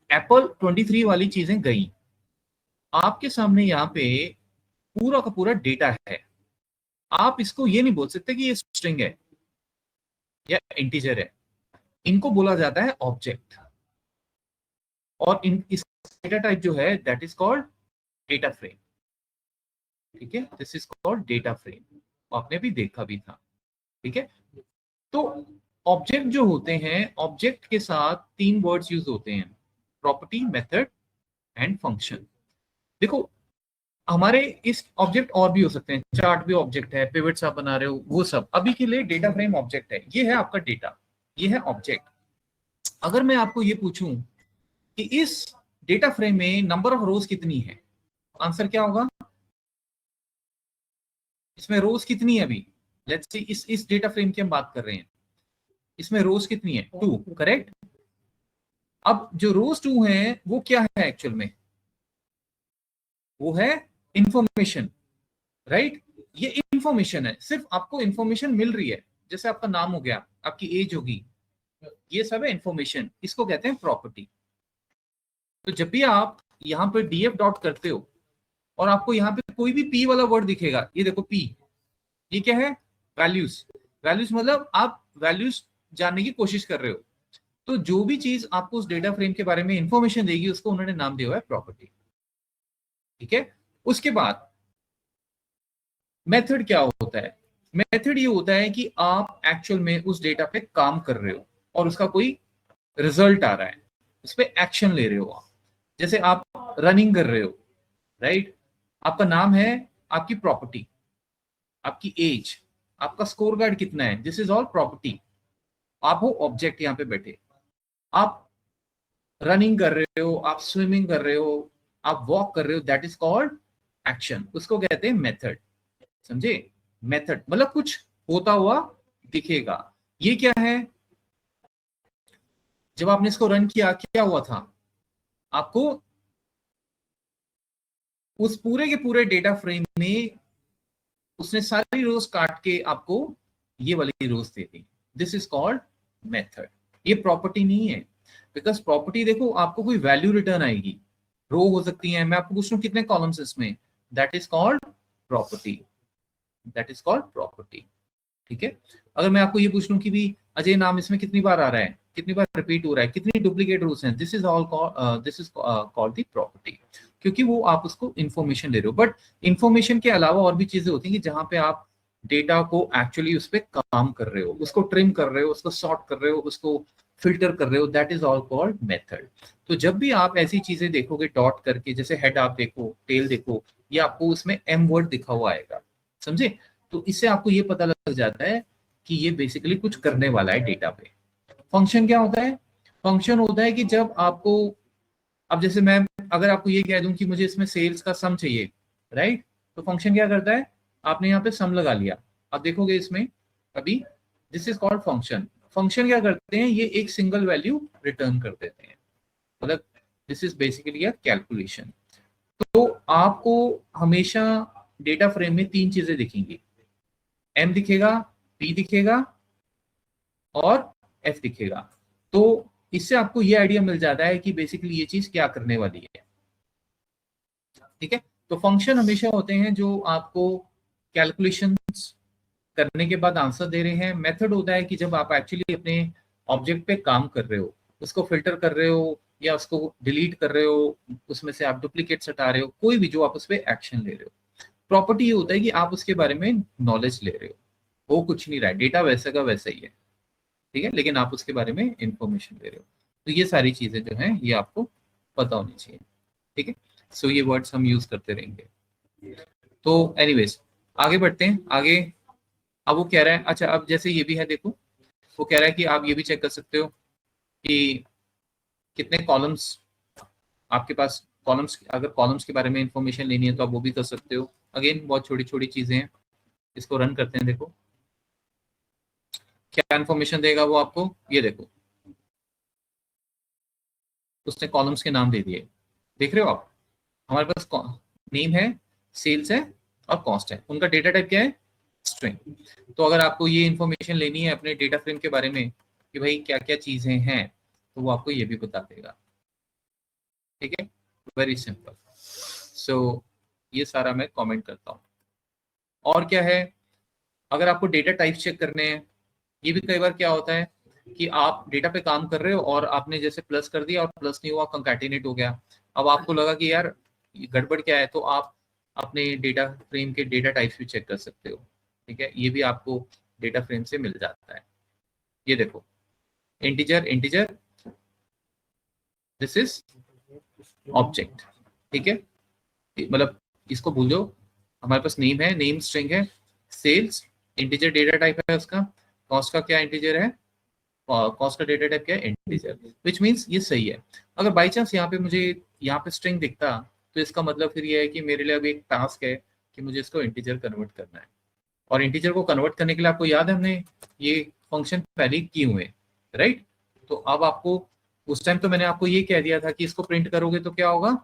एप्पल 23 वाली चीजें गई, आपके सामने यहाँ पे पूरा का पूरा डेटा है। आप इसको ये नहीं बोल सकते कि ये स्ट्रिंग है या इंटीजर है, इनको बोला जाता है ऑब्जेक्ट। और इन इस डेटा टाइप जो है that is called data frame, ठीक है, this is called data frame. आपने भी देखा भी था, ठीक है। तो ऑब्जेक्ट जो होते हैं, ऑब्जेक्ट के साथ 3 वर्ड्स यूज होते हैं, प्रॉपर्टी, मेथड एंड फंक्शन। देखो हमारे इस ऑब्जेक्ट और भी हो सकते हैं, चार्ट भी ऑब्जेक्ट है, पिवट्स आप बना रहे हो वो सब, अभी के लिए डेटा फ्रेम ऑब्जेक्ट है। ये है आपका डेटा, ये है ऑब्जेक्ट। अगर मैं आपको ये पूछूं कि इस डेटा फ्रेम में नंबर ऑफ रोज कितनी है, आंसर क्या होगा? इसमें रोज कितनी है अभी? लेट्स सी इस डेटा फ्रेम की हम बात कर रहे हैं, इसमें रोज कितनी है 2, करेक्ट। अब जो रोज 2 है वो क्या है एक्चुअल में, वो है इंफॉर्मेशन, राइट। ये इंफॉर्मेशन है, सिर्फ आपको इंफॉर्मेशन मिल रही है, जैसे आपका नाम हो गया, आपकी एज होगी, ये सब है इंफॉर्मेशन, इसको कहते हैं प्रॉपर्टी। तो जब भी आप यहाँ पे डीएफ डॉट करते हो और आपको यहाँ पे कोई भी पी वाला वर्ड दिखेगा, ये देखो पी, ये क्या है, वैल्यूज। वैल्यूज मतलब आप वैल्यूज जानने की कोशिश कर रहे हो, तो जो भी चीज आपको उस डेटा फ्रेम के बारे में इंफॉर्मेशन देगी उसको उन्होंने नाम दिया हुआ है प्रॉपर्टी, ठीक है। उसके बाद मेथड क्या होता है, मेथड ये होता है कि आप एक्चुअल में उस डेटा पे काम कर रहे हो और उसका कोई रिजल्ट आ रहा है, उस पर एक्शन ले रहे हो आप, जैसे आप रनिंग कर रहे हो, राइट। आपका नाम है, आपकी प्रॉपर्टी, आपकी एज, आपका स्कोर कार्ड कितना है, दिस इज ऑल प्रॉपर्टी। आप हो ऑब्जेक्ट यहाँ पे बैठे, आप रनिंग कर रहे हो, आप स्विमिंग कर रहे हो, आप वॉक कर रहे हो, दैट इज कॉल्ड एक्शन, उसको कहते हैं मेथड, समझे। मेथड मतलब कुछ होता हुआ दिखेगा। ये क्या है, जब आपने इसको रन किया क्या हुआ था, आपको उस पूरे के पूरे डेटा फ्रेम में उसने सारी रोज काट के आपको ये वाली रोज दे दी, दिस इज कॉल्ड मेथड। ये प्रॉपर्टी नहीं है, बिकॉज प्रॉपर्टी देखो आपको कोई वैल्यू रिटर्न आएगी, रो हो सकती है, मैं आपको पूछ रहा हूँ कितने कॉलम्स इसमें, that is called property, that is called property, ठीक है। अगर मैं आपको ये पूछ लूं कि भी अजय नाम इसमें कितनी बार आ रहा है, कितनी बार रिपीट हो रहा है, कितनी डुप्लीकेट रूल्स हैं, this is all this is called the property, क्योंकि वो आप उसको इंफॉर्मेशन दे रहे हो। बट इंफॉर्मेशन के अलावा और भी चीजें होती हैं कि जहां पे आप डेटा को एक्चुअली उस पर काम कर रहे हो, उसको ट्रिम कर रहे हो, उसको सॉर्ट कर रहे हो, उसको फिल्टर कर रहे हो, that is all called method. तो जब भी आप ऐसी चीजें देखोगे डॉट करके, जैसे हेड आप देखो, टेल देखो, ये आपको उसमें एम वर्ड दिखा हुआ आएगा, समझे। तो इससे आपको ये पता लग जाता है कि ये बेसिकली कुछ करने वाला है डेटा पे। फंक्शन क्या होता है, फंक्शन होता है कि जब आपको, अब जैसे मैं अगर आपको ये कह दूं कि मुझे इसमें सेल्स का सम चाहिए, राइट, तो फंक्शन क्या करता है, आपने यहाँ पे सम लगा लिया, आप देखोगे इसमें अभी, this is called function. Function क्या करते हैं, ये एक सिंगल वैल्यू रिटर्न कर देते हैं, मतलब this is basically a calculation. तो आपको हमेशा डेटा फ्रेम में 3 चीजें दिखेंगी, एम दिखेगा, पी दिखेगा और एफ दिखेगा। तो इससे आपको ये आइडिया मिल जाता है कि बेसिकली ये चीज क्या करने वाली है, ठीक है। तो फंक्शन हमेशा होते हैं जो आपको कैलकुलेशंस करने के बाद आंसर दे रहे हैं। मेथड होता है कि जब आप एक्चुअली अपने ऑब्जेक्ट पे काम कर रहे हो, उसको फिल्टर कर रहे हो या उसको डिलीट कर रहे हो, उसमें से आप डुप्लीकेट्स हटा रहे हो, कोई भी जो आप उस पर एक्शन ले रहे हो। प्रॉपर्टी ये होता है कि आप उसके बारे में नॉलेज ले रहे हो, वो कुछ नहीं रहा है, डेटा वैसे का वैसा ही है, ठीक है, लेकिन आप उसके बारे में इंफॉर्मेशन ले रहे हो। तो ये सारी चीजें जो हैं ये आपको पता होनी चाहिए, ठीक है। सो ये वर्ड्स हम यूज करते रहेंगे। तो एनीवेज आगे बढ़ते हैं आगे। अब वो कह रहा है, अच्छा अब जैसे ये भी है देखो, वो कह रहा है कि आप ये भी चेक कर सकते हो कि कितने कॉलम्स आपके पास, कॉलम्स, अगर कॉलम्स के बारे में इंफॉर्मेशन लेनी है तो आप वो भी कर सकते हो। अगेन बहुत छोटी छोटी चीजें हैं, इसको रन करते हैं, देखो क्या इंफॉर्मेशन देगा वो आपको, ये देखो उसने कॉलम्स के नाम दे दिए, देख रहे हो आप, हमारे पास नेम है, सेल्स है और कॉस्ट है, उनका डेटा टाइप क्या है, स्ट्रिंग। तो अगर आपको ये इंफॉर्मेशन लेनी है अपने डेटा फ्रेम के बारे में कि भाई क्या क्या चीजें हैं, तो वो आपको ये भी बता देगा, ठीक है, वेरी सिंपल। सो ये सारा मैं कमेंट करता हूँ। और क्या है, अगर आपको डेटा टाइप चेक करने हैं, ये भी कई बार क्या होता है कि आप डेटा पे काम कर रहे हो और आपने जैसे प्लस कर दिया और प्लस नहीं हुआ, कंकैटिनेट हो गया, अब आपको लगा कि यार ये गड़बड़ क्या है, तो आप अपने डेटा फ्रेम के डेटा टाइप्स भी चेक कर सकते हो, ठीक है, ये भी आपको डेटा फ्रेम से मिल जाता है। ये देखो integer, integer, this is object, ठीक है, मतलब इसको भूल जाओ, हमारे पास नेम है, नेम स्ट्रिंग है, सेल्स इंटीजर डेटा टाइप है उसका, कॉस्ट का क्या इंटीजर है, कॉस्ट का डेटा टाइप क्या है, इंटीजर, विच मीन्स ये सही है। अगर बाई चांस यहाँ पे मुझे यहाँ पे स्ट्रिंग दिखता, तो इसका मतलब फिर ये है कि मेरे लिए अभी एक टास्क है कि मुझे इसको इंटीजर कन्वर्ट करना है, और इंटीजर को कन्वर्ट करने के लिए आपको याद है हमने ये फंक्शन पहले किए हुए, राइट? तो अब आपको उस टाइम तो मैंने आपको ये कह दिया था कि इसको प्रिंट करोगे तो क्या होगा,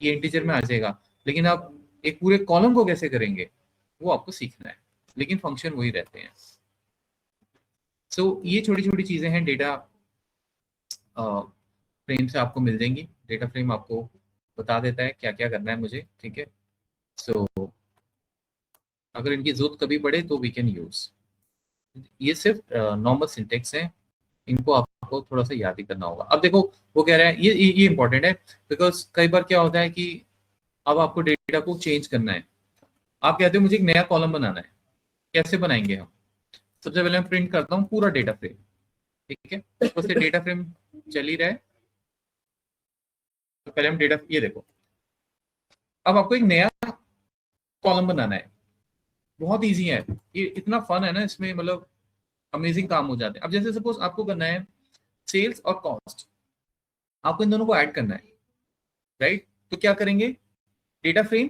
ये इंटीजर में आ जाएगा, लेकिन आप एक पूरे कॉलम को कैसे करेंगे वो आपको सीखना है, लेकिन फंक्शन वही रहते हैं। सो ये छोटी छोटी चीजें हैं, डेटा फ्रेम से आपको मिल जाएंगी। डेटा फ्रेम आपको बता देता है क्या क्या करना है मुझे, ठीक है? सो अगर इनकी जरूरत कभी पड़े तो वी कैन यूज। ये सिर्फ नॉर्मल सिंटेक्स है, इनको आपको थोड़ा सा याद ही करना होगा। अब देखो वो कह रहा है ये इंपॉर्टेंट है, बिकॉज कई बार क्या होता है कि अब आपको डेटा को चेंज करना है, आप कहते हो मुझे एक नया कॉलम बनाना है, कैसे बनाएंगे हम? सबसे पहले मैं प्रिंट करता हूँ पूरा डेटा फ्रेम, ठीक है? ऊपर से डेटा फ्रेम चल ही रहा है, तो पहले हम डेटा, ये देखो अब आपको एक नया कॉलम बनाना है, बहुत इजी है ये, इतना फन है ना इसमें, मतलब अमेजिंग काम हो जाते हैं। अब जैसे सपोज आपको करना है सेल्स और कॉस्ट, आपको इन दोनों को ऐड करना है, राइट? तो क्या करेंगे, डेटा फ्रेम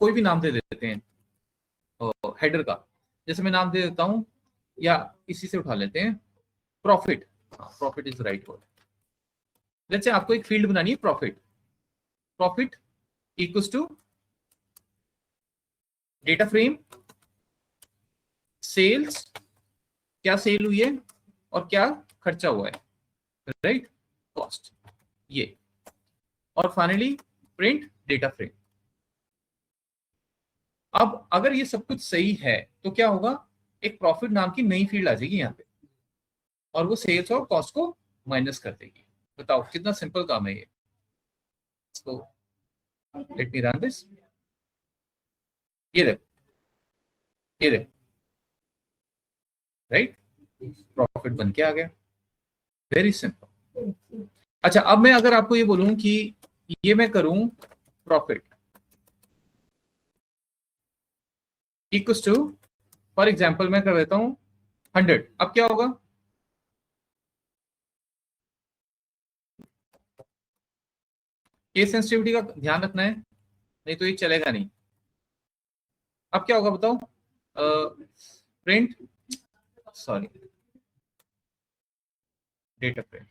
कोई भी नाम दे देते हैं हेडर का, जैसे मैं नाम दे देता हूं, या इसी से उठा लेते हैं profit, profit is right word. Let's say आपको एक फील्ड बनानी है profit, profit equals to data frame sales, क्या सेल हुई है और क्या खर्चा हुआ है, राइट? कॉस्ट, ये, और फाइनली प्रिंट डेटा फ्रेम। अब अगर ये सब कुछ सही है तो क्या होगा, एक प्रॉफिट नाम की नई फील्ड आ जाएगी यहाँ पे, और वो सेल्स और कॉस्ट को माइनस कर देगी। बताओ कितना सिंपल काम है ये। So let me run this, ये देखो, ये देखो, राइट? प्रॉफिट बन के आ गया, वेरी सिंपल। अच्छा अब मैं अगर आपको ये बोलूं कि ये मैं करूं profit equals to, for example मैं कर देता हूं 100, अब क्या होगा, केस सेंसिटिविटी का ध्यान रखना है, नहीं तो ये चलेगा नहीं। अब क्या होगा बताओ, प्रिंट, सॉरी, डेटा फ्रेम,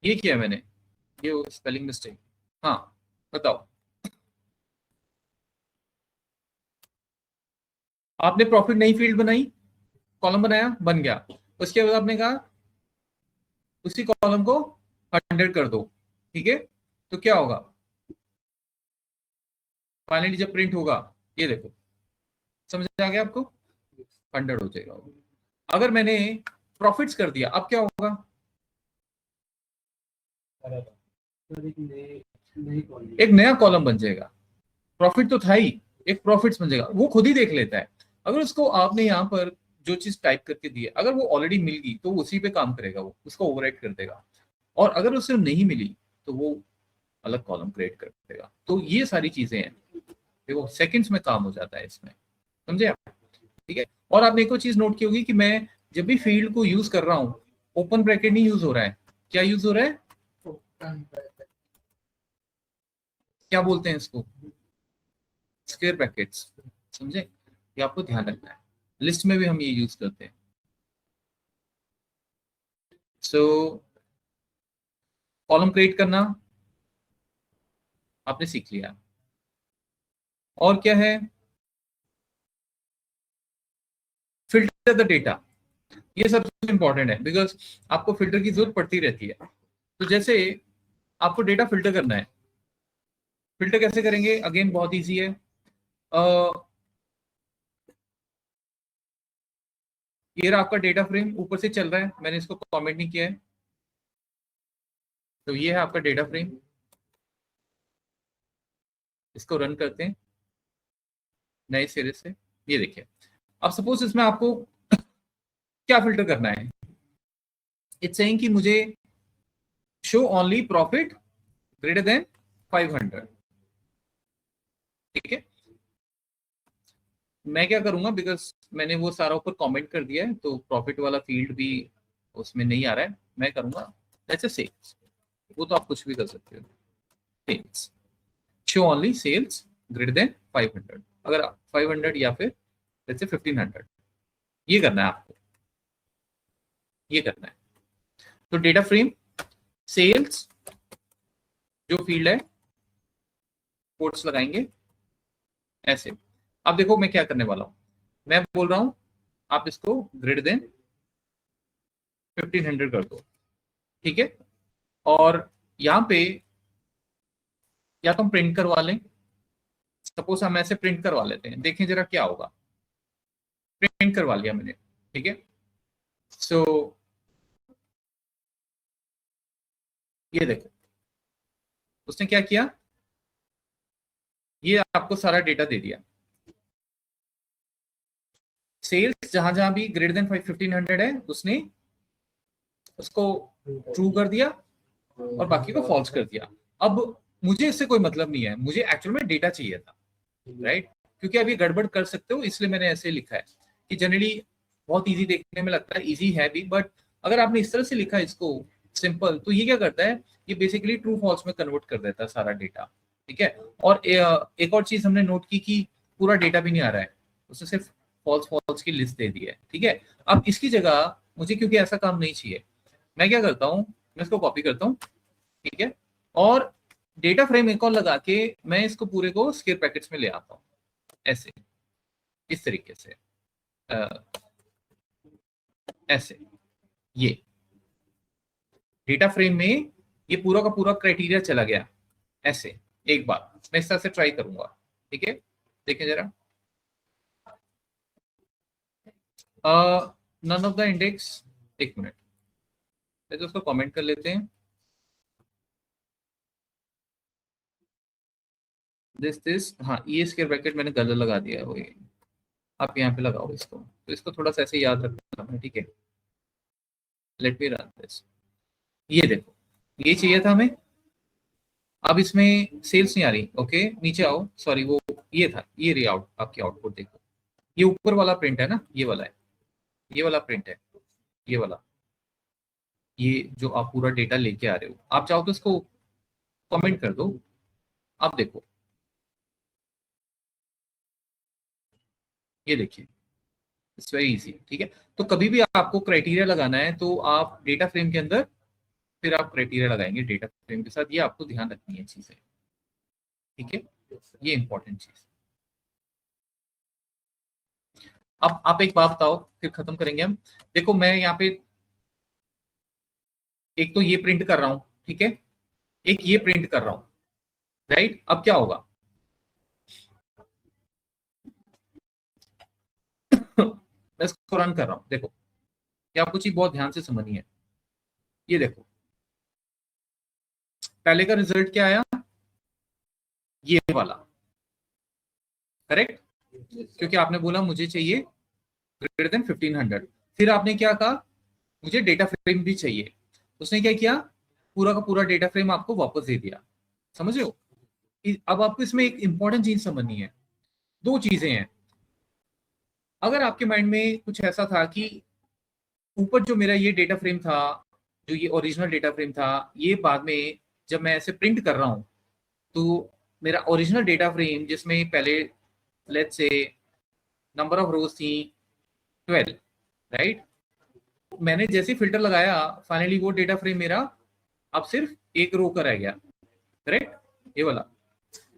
ये किया मैंने, ये स्पेलिंग मिस्टेक। हाँ बताओ, आपने प्रॉफिट नई फील्ड बनाई, कॉलम बनाया, बन गया, उसके बाद आपने कहा उसी कॉलम को 100 कर दो, ठीक है? तो क्या होगा, फाइनली जब प्रिंट होगा, ये देखो, समझ आ गया आपको, 100 हो जाएगा। अगर मैंने प्रॉफिट्स कर दिया, अब क्या होगा, एक नया कॉलम बन जाएगा, प्रॉफिट तो था ही, एक प्रॉफिट्स बन जाएगा, वो खुद ही देख लेता है। अगर उसको आपने यहाँ पर जो चीज टाइप करके दी है, अगर वो ऑलरेडी मिल गई तो उसी पे काम करेगा, वो उसको ओवरराइट कर देगा, और अगर उसे नहीं मिली तो वो अलग कॉलम क्रिएट कर देगा। तो ये सारी चीजें हैं, देखो सेकंड्स में काम हो जाता है इसमें, समझे आप? ठीक है। और आपने एक और चीज नोट की होगी कि मैं जब भी फील्ड को यूज कर रहा हूँ, ओपन ब्रैकेट नहीं यूज हो रहा है, क्या यूज हो रहा है, क्या बोलते हैं इसको, स्क्वायर ब्रैकेट्स, समझे? ये आपको ध्यान रखना है, लिस्ट में भी हम ये यूज करते हैं। सो कॉलम क्रिएट करना आपने सीख लिया, और क्या है, फिल्टर द डेटा, ये सबसे इंपॉर्टेंट है, बिकॉज आपको फिल्टर की जरूरत पड़ती रहती है। तो जैसे आपको डेटा फिल्टर करना है, फिल्टर कैसे करेंगे, अगेन बहुत इजी है। ये रहा आपका डेटा फ्रेम, ऊपर से चल रहा है, मैंने इसको कमेंट नहीं किया है, तो ये है आपका डेटा फ्रेम, इसको रन करते हैं नए सिरे से। ये देखिए, अब सपोज इसमें आपको क्या फिल्टर करना है, इट्स सेइंग कि मुझे show only profit greater than 500, ठीक है? मैं क्या करूंगा, बिकॉज मैंने वो सारा ऊपर कमेंट कर दिया है, तो प्रॉफिट वाला फील्ड भी उसमें नहीं आ रहा है, मैं करूंगा जैसे सेल्स, वो तो आप कुछ भी कर सकते हो, sales, show only sales, greater than 500, अगर 500 या फिर लेट्स से 1500, ये करना है आपको, ये करना है। तो डेटा फ्रेम सेल्स जो फील्ड है कोट्स लगाएंगे ऐसे। अब देखो मैं क्या करने वाला हूं, मैं बोल रहा हूं आप इसको ग्रेटर देन 1500 कर दो, ठीक है। और यहां पे या तो हम प्रिंट करवा लें, सपोज हम ऐसे प्रिंट करवा लेते हैं, देखें जरा क्या होगा। प्रिंट करवा लिया मैंने, ठीक है। सो ये देखो उसने क्या किया, ये आपको सारा डेटा दे दिया। सेल्स जहां जहां भी ग्रेटर देन 1500 है उसने उसको ट्रू कर दिया और बाकी को फॉल्स कर दिया। अब मुझे इससे कोई मतलब नहीं है, मुझे एक्चुअल में डेटा चाहिए था, राइट। क्योंकि अब ये गड़बड़ कर सकते हो इसलिए मैंने ऐसे लिखा है कि जनरली बहुत इजी देखने में लगता है, इजी है भी, बट अगर आपने इस तरह से लिखा है इसको सिंपल, तो ये क्या करता है, ये बेसिकली ट्रू फॉल्स में कन्वर्ट कर देता है सारा डेटा, ठीक है। और एक और चीज हमने नोट की कि पूरा डेटा भी नहीं आ रहा है, उसने सिर्फ फॉल्स फॉल्स की लिस्ट दे दी है, ठीक है। अब इसकी जगह मुझे, क्योंकि ऐसा काम नहीं चाहिए, मैं क्या करता हूँ, मैं इसको कॉपी करता हूँ, ठीक है। और डेटा फ्रेम एक और लगा के मैं इसको पूरे को स्क्वायर पैकेट्स में ले आता हूँ ऐसे, इस तरीके से, ऐसे। ये डेटा फ्रेम में ये पूरा का पूरा क्राइटेरिया चला गया ऐसे। एक बार मैं इस तरह से ट्राई करूंगा, ठीक है। देखें जरा, नन ऑफ द इंडेक्स, एक मिनट तो उसको कमेंट कर लेते हैं। दिस हाँ, ये स्क्वायर ब्रैकेट मैंने गलत लगा दिया है, वो ये आप यहाँ पे लगाओ इसको, तो इसको थोड़ा सा ऐसे याद रखना है, ठीक है। लेट मी रन दिस, ये देखो ये चाहिए था हमें। अब इसमें सेल्स नहीं आ रही, ओके नीचे आओ, सॉरी वो ये था, ये रही आउट आपकी आउटपुट देखो, ये ऊपर वाला प्रिंट है ना, ये वाला है, ये वाला प्रिंट है, ये वाला, ये जो आप पूरा डेटा लेके आ रहे हो, आप चाहो तो इसको कमेंट कर दो। आप देखो ये देखिए, इट्स वेरी इजी, ठीक है। तो कभी भी आपको क्राइटेरिया लगाना है तो आप डेटा फ्रेम के अंदर फिर आप क्राइटेरिया लगाएंगे डेटा फ्रेम के साथ, ये आपको ध्यान रखनी है चीजें, ठीक है। ये इंपॉर्टेंट चीज। अब आप एक बात बताओ फिर खत्म करेंगे हम। देखो मैं यहाँ पे एक तो ये प्रिंट कर रहा हूँ, ठीक है, एक ये प्रिंट कर रहा हूँ, राइट। अब क्या होगा मैं इसको रन कर रहा हूँ, देखो ये आपको चीज बहुत ध्यान से समझनी है। ये देखो पहले का रिजल्ट क्या आया, ये वाला, करेक्ट। क्योंकि आपने बोला मुझे चाहिए ग्रेटर देन 1500, फिर आपने क्या कहा, मुझे डेटा फ्रेम भी चाहिए, उसने क्या किया, पूरा का पूरा डेटा फ्रेम आपको वापस दे दिया। समझ रहे हो। अब आपको इसमें एक इंपॉर्टेंट चीज समझनी है, दो चीजें हैं। अगर आपके माइंड में कुछ ऐसा था कि ऊपर जो मेरा ये डेटा फ्रेम था, जो ये ओरिजिनल डेटा फ्रेम था, ये बाद में जब मैं ऐसे प्रिंट कर रहा हूं तो मेरा ओरिजिनल डेटा फ्रेम जिसमें पहले लेट्स से नंबर ऑफ रोज थी 12, राइट। मैंने जैसे फिल्टर लगाया फाइनली वो डेटा फ्रेम मेरा अब सिर्फ एक रो का रह गया, करेक्ट, ये वाला।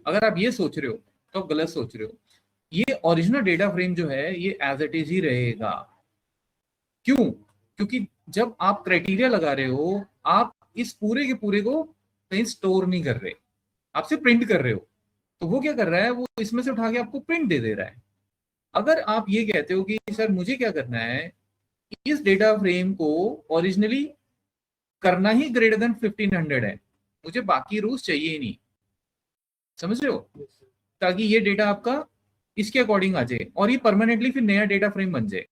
अगर आप ये सोच रहे हो तो आप गलत सोच रहे हो, ये ओरिजिनल डेटा फ्रेम जो है ये एज इट इज ही रहेगा। क्यों, क्योंकि जब आप क्राइटेरिया लगा रहे हो आप इस पूरे के पूरे को कहीं स्टोर नहीं कर रहे, आप सिर्फ प्रिंट कर रहे हो। तो वो क्या कर रहा है, वो इसमें से उठा के आपको प्रिंट दे दे रहा है। अगर आप ये कहते हो कि सर मुझे क्या करना है, इस डेटा फ्रेम को ओरिजिनली करना ही ग्रेटर देन 1500 है, मुझे बाकी रूल्स चाहिए ही नहीं, समझ रहे हो, ताकि ये डेटा आपका इसके अकॉर्डिंग आ जाए और ये परमानेंटली फिर नया डेटा फ्रेम बन जाए।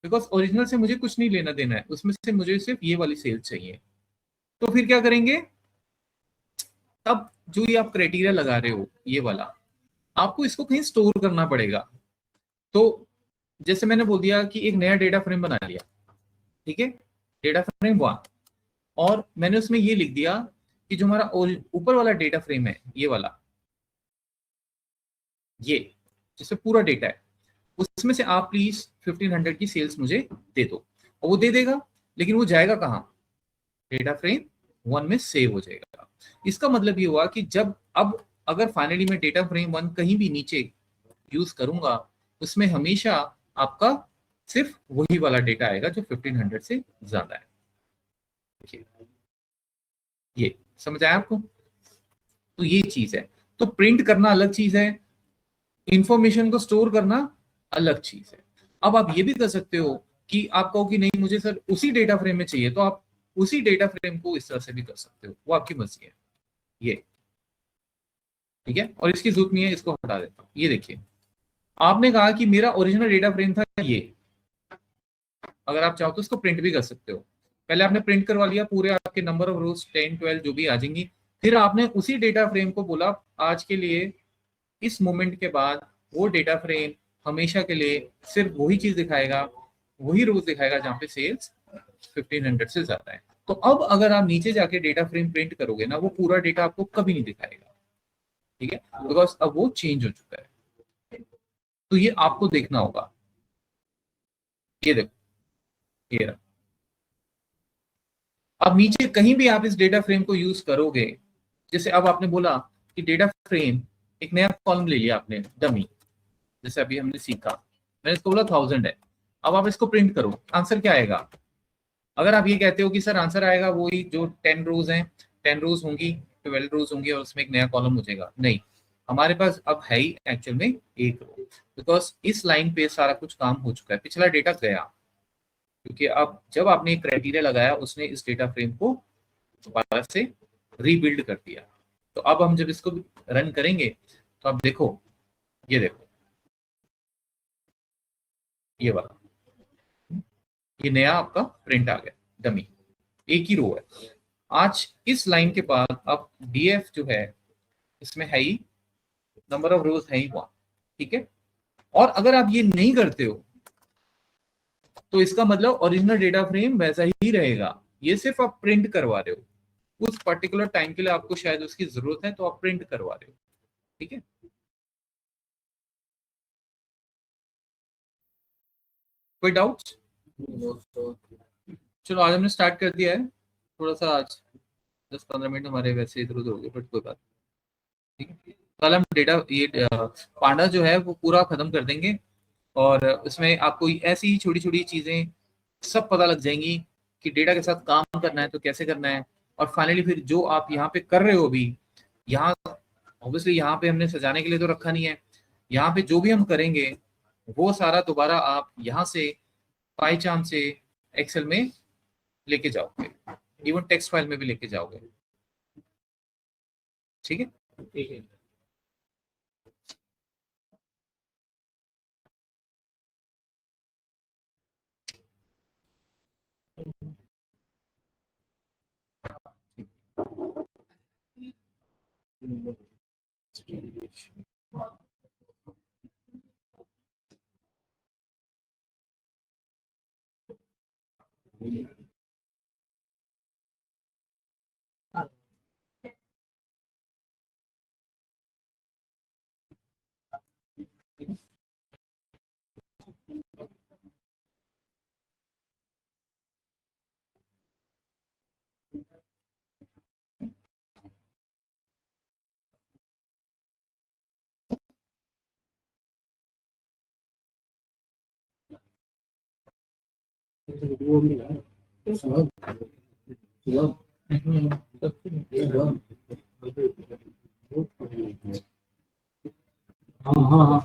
बिकॉज ओरिजिनल से मुझे कुछ नहीं लेना देना है, उसमें से मुझे सिर्फ ये वाली सेल चाहिए। तो फिर क्या करेंगे, तब जो ये आप क्राइटेरिया लगा रहे हो ये वाला, आपको इसको कहीं स्टोर करना पड़ेगा। तो जैसे मैंने बोल दिया कि एक नया डेटा फ्रेम बना लिया, ठीक है, डेटा फ्रेम 1, और मैंने उसमें ये लिख दिया कि जो हमारा ऊपर वाला डेटा फ्रेम है ये वाला, ये जिसमें पूरा डेटा है, उसमें से आप प्लीज 1500 की सेल्स मुझे दे दो, और वो दे देगा, लेकिन वो जाएगा कहाँ? डेटा फ्रेम 1 में सेव हो जाएगा। इसका मतलब ये हुआ कि जब अब अगर फाइनली मैं डेटा फ्रेम 1 कहीं भी नीचे यूज करूंगा, उसमें हमेशा आपका सिर्फ वही वाला डेटा आएगा जो 1500 से ज्यादा है। ये समझ आया आपको? तो ये चीज है। तो प्रिंट करना अलग चीज है, इंफॉर्मेशन को स्टोर करना अलग चीज है। अब आप ये भी कर सकते हो कि आप कहो कि नहीं मुझे सर उसी डेटा फ्रेम में चाहिए, तो आप उसी डेटा फ्रेम को इस तरह से भी कर सकते हो, वो आपकी मर्जी है। ये ठीक है, और इसकी जरूरत नहीं है, इसको हटा देता हूं। ये देखिए, आपने कहा कि मेरा ओरिजिनल डेटा फ्रेम था ये, अगर आप चाहो तो इसको प्रिंट भी कर सकते हो। पहले आपने प्रिंट करवा लिया, पूरे आपके नंबर ऑफ रोज 10 12 जो भी आ जाएंगी, फिर आपने उसी डेटा फ्रेम को बोला आज के लिए, इस मोमेंट के बाद वो डेटा फ्रेम हमेशा के लिए सिर्फ वही चीज दिखाएगा, वही रोज दिखाएगा जहां पे सेल्स 1500 से ज्यादा है। तो अब अगर आप नीचे जाके डेटा फ्रेम प्रिंट करोगे ना, वो पूरा डेटा आपको कभी नहीं दिखाएगा, ठीक है, बिकॉज अब वो चेंज हो चुका है। तो ये आपको देखना होगा। ये देखो, ये रहा। अब नीचे कहीं भी आप इस डेटा फ्रेम को यूज करोगे, जैसे अब आपने बोला कि डेटा फ्रेम, एक नया कॉलम ले लिया आपने डमी, जैसे अभी हमने सीखा, मैंने इसको बोला 1000 है। अब आप इसको प्रिंट करो, आंसर क्या आएगा? अगर आप ये कहते हो कि सर आंसर आएगा वही जो 10 रोज हैं, 10 रोज होंगी, 12 रोज होंगी और उसमें एक नया कॉलम हो जाएगा, नहीं, हमारे पास अब है ही एक्चुअल में एक रो, बिकॉज इस लाइन पे सारा कुछ काम हो चुका है, पिछला डेटा गया, क्योंकि अब जब आपने एक क्राइटेरिया लगाया उसने इस डेटा फ्रेम को दोबारा से रीबिल्ड कर दिया। तो अब हम जब इसको रन करेंगे तो आप देखो, ये देखो, ये वाला, ये नया आपका प्रिंट आ गया डमी, एक ही रो है। आज इस लाइन के बाद अब डीएफ जो है इसमें है ही नंबर ऑफ रोज है ही 1, ठीक है। और अगर आप ये नहीं करते हो तो इसका मतलब ओरिजिनल डेटा फ्रेम वैसा ही रहेगा, ये सिर्फ आप प्रिंट करवा रहे हो, उस पर्टिकुलर टाइम के लिए आपको शायद उसकी जरूरत है तो आप प्रिंट करवा रहे हो, ठीक है। कोई डाउट्स? चलो आज हमने स्टार्ट कर दिया है, थोड़ा सा आज 10 15 मिनट हमारे वैसे इधर उधर हो गए, बट कोई बात नहीं, ठीक है। कल हम डेटा ये पांडा जो है वो पूरा खत्म कर देंगे, और उसमें आपको ऐसी ही छोटी छोटी चीजें सब पता लग जाएंगी कि डेटा के साथ काम करना है तो कैसे करना है। और फाइनली फिर जो आप यहाँ पे कर रहे हो अभी, यहाँ ऑब्वियसली यहाँ पे हमने सजाने के लिए तो रखा नहीं है, यहाँ पे जो भी हम करेंगे वो सारा दोबारा आप यहाँ से पाईचार्म से एक्सेल में लेके जाओगे, इवन टेक्स्ट फाइल में भी लेके जाओगे, ठीक है। ठीक है, हाँ हाँ हाँ।